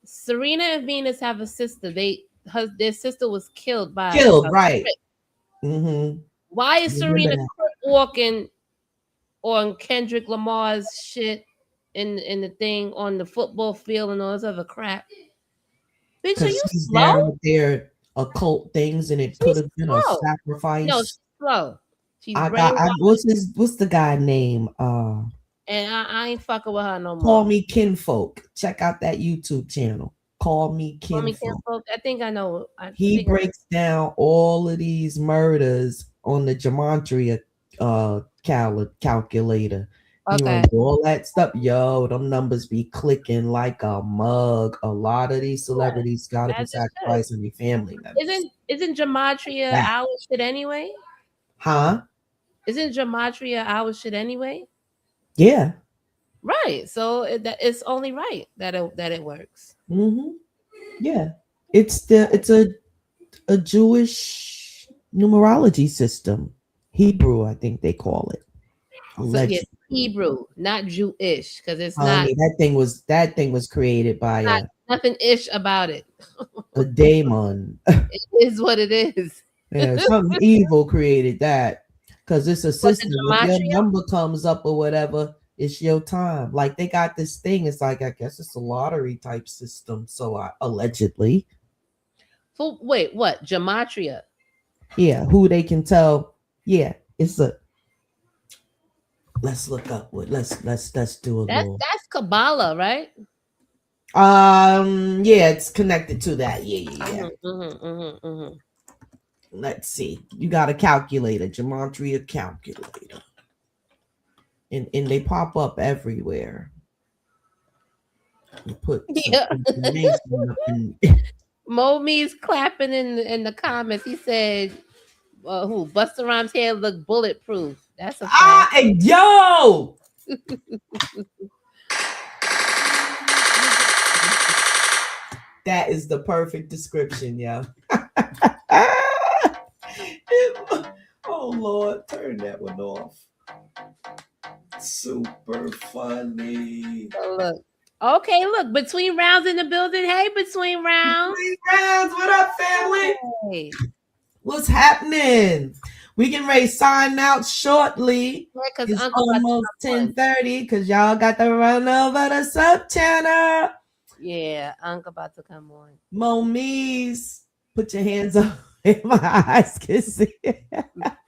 Serena and Venus have a sister. Their sister was killed by right. Mm-hmm. Why is Serena walking on Kendrick Lamar's shit in the thing on the football field and all this other crap? Bitch, are you slow? Down with their occult things, and it could have been a sacrifice. No, she's slow. What's the guy name? And I ain't fucking with her no more. Call Me Kinfolk. Check out that YouTube channel. Call Me Kinfolk. I think I know. He breaks down all of these murders on the gematria calculator. Okay. All that stuff. Yo, them numbers be clicking like a mug. A lot of these celebrities gotta be sacrificing their family members. Isn't gematria our shit anyway? Huh? Isn't gematria our shit anyway? Yeah. Right. So it's only right that it works. Mm-hmm. Yeah. It's a Jewish numerology system. Hebrew, I think they call it. So yes, Hebrew, not Jewish, because it's not. That thing was created by nothing ish about it. A daemon. It is what it is. Yeah, something evil created that because it's a system. If your number comes up or whatever, it's your time. Like they got this thing. It's like I guess it's a lottery type system. So allegedly. So wait, what gematria? Yeah, who they can tell. Yeah, it's a. Let's look up what. Let's do a little. That's Kabbalah, right? Yeah, it's connected to that. Yeah. Mm-hmm. Let's see. You got a calculator, gematria calculator. And they pop up everywhere. You put information up in. Momi's clapping in the comments. He said, "Who Busta Rhymes' hair look bulletproof." That's a fact. Yo. That is the perfect description, yo. Oh Lord, turn that one off. Super funny. Look. Okay, look, between rounds in the building. Hey, between rounds. What up, family? Hey. What's happening? We can sign out shortly. Yeah, it's almost 10:30 because y'all got to run over the sub channel. Yeah, Uncle about to come on. Momies, put your hands up. My eyes can see.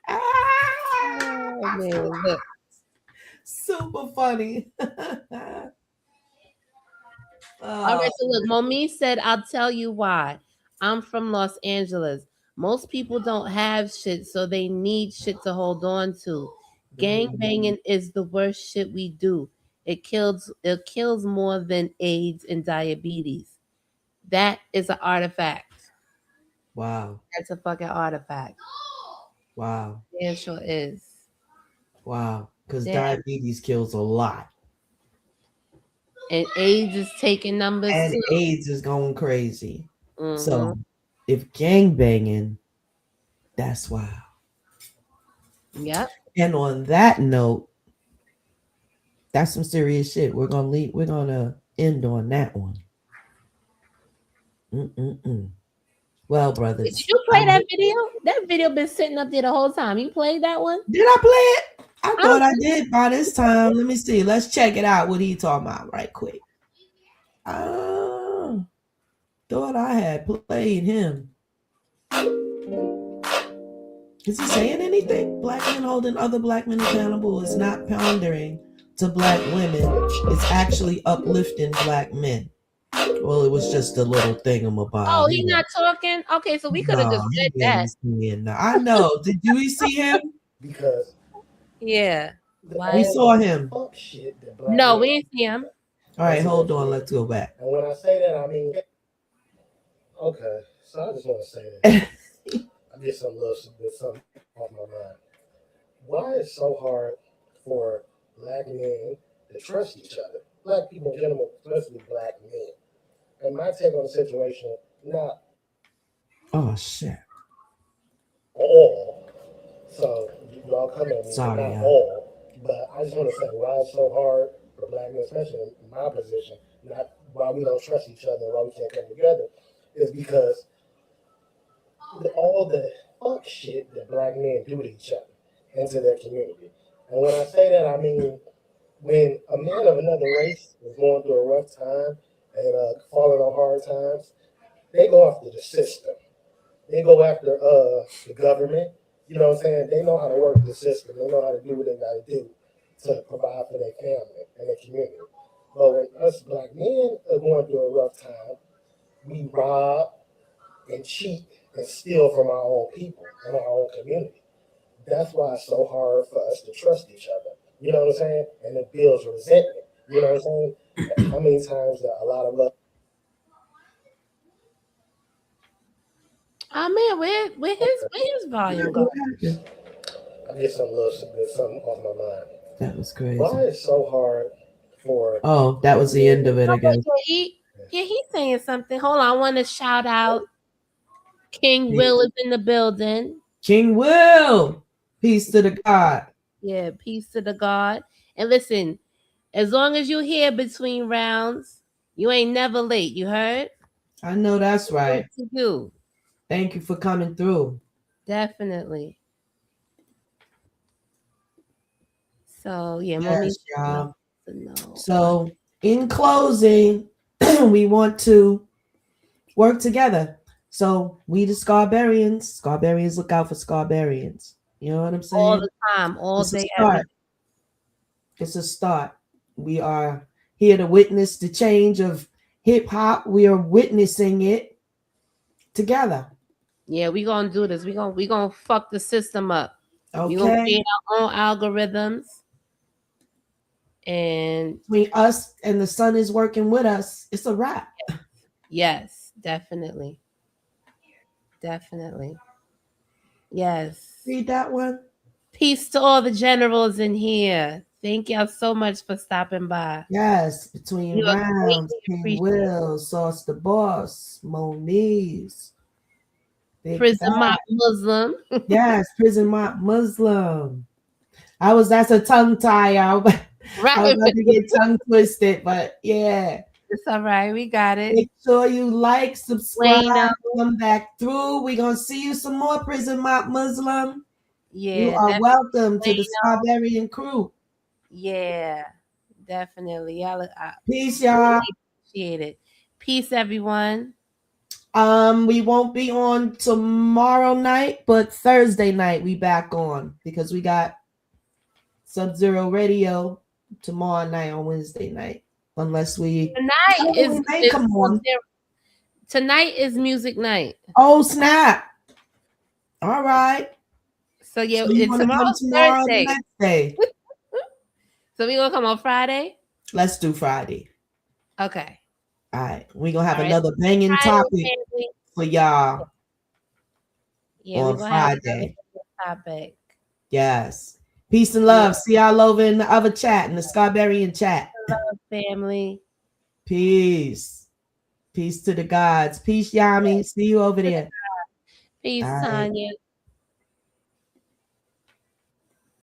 Oh, man, look. Super funny. All right, so look, Momi said, "I'll tell you why. I'm from Los Angeles. Most people don't have shit, so they need shit to hold on to. Gang banging is the worst shit we do. It kills more than AIDS and diabetes. That is an artifact. Wow. That's a fucking artifact. Wow. It sure is. Wow. Because diabetes kills a lot. And AIDS is taking numbers. And too. AIDS is going crazy. Mm-hmm. So if gang banging, that's wild. Yep. And on that note, that's some serious shit. We're gonna end on that one. Well, brothers. Did you play that video? That video been sitting up there the whole time. You played that one? Did I play it? I thought I did by this time. Let me see. Let's check it out. What he talking about right quick. Thought I had played him. Is he saying anything? Black men holding other black men accountable is not pandering to black women. It's actually uplifting black men. Well, it was just a little thingamabob. Oh, he's not talking? Okay, so we could have just said that. I know. Did you see him? Because yeah. We saw him. Shit, no, we didn't see him. All right, hold on. Let's go back. And when I say that, I mean, okay. So I just want to say that I get some little something off my mind. Why is it so hard for black men to trust each other? Black people in general, especially black men. And my take on the situation, not Oh shit. all. So y'all come at me, Sorry, not yeah. all. But I just want to say why it's so hard for black men, especially in my position, not why we don't trust each other, why we can't come together, is because all the fuck shit that black men do to each other and to their community. And when I say that, I mean when a man of another race is going through a rough time and falling on hard times, they go after the system. They go after the government. You know what I'm saying? They know how to work the system. They know how to do what they got to do to provide for their family and their community. But when us black men are going through a rough time, we rob and cheat and steal from our own people and our own community. That's why it's so hard for us to trust each other. You know what I'm saying? And it builds resentment. You know what I'm saying? How many times that a lot of us Oh man, where his volume go? I get something off my mind. That was crazy. Why is it so hard for Oh, that was the end of it, I guess. He's saying something. Hold on, I want to shout out King Will is in the building. King Will, peace to the God. Yeah, peace to the God. And listen, as long as you're here between rounds, you ain't never late. You heard? I know that's right. What to do? Thank you for coming through. Definitely. So yeah, Yes, y'all. no. So in closing, we want to work together. So we the Scarbarians look out for Scarbarians. You know what I'm saying? All the time, all It's day, a start. every day. It's a start. We are here to witness the change of hip hop. We are witnessing it together. Yeah, we gonna do this. We gonna fuck the system up. We gonna Okay. create our own algorithms. And Between us and the sun is working with us, it's a wrap. yes, definitely. Definitely. Yes. Read that one. Peace to all the generals in here. Thank y'all so much for stopping by. Yes, between You are rounds, greatly King appreciated. Will, Sauce the Boss, Moniz, Big Prison Fat. Mob Muslim. Yes, Prison Mob Muslim. That's a tongue tie. I was Right. about to get tongue twisted, but yeah. It's all right. We got it. Make sure you like, subscribe, Wayne, come back through. We're gonna see you some more, Prison Mob Muslim. yeah. You are definitely. welcome to the Scarbarian crew. Yeah, definitely. Y'all, I Peace, y'all. appreciate it. Peace, everyone. We won't be on tomorrow night, but Thursday night we back on because we got Sub-Zero Radio tomorrow night on Wednesday night. Unless we Tonight is come on. Tonight is music night. Oh snap! All right. So yeah, So you wanna come tomorrow's tomorrow, Thursday. the next day. So we gonna come on Friday. Let's do Friday. Okay. All right. We're gonna have All right. another banging Friday, topic family. for y'all Yeah, on we're gonna have Friday. a topic. Yes. Peace and love. See y'all over in the other chat, in the Scarbarian chat. Love, family. Peace. Peace to the gods. Peace, Yami. See you over there. Peace, All right. Tanya.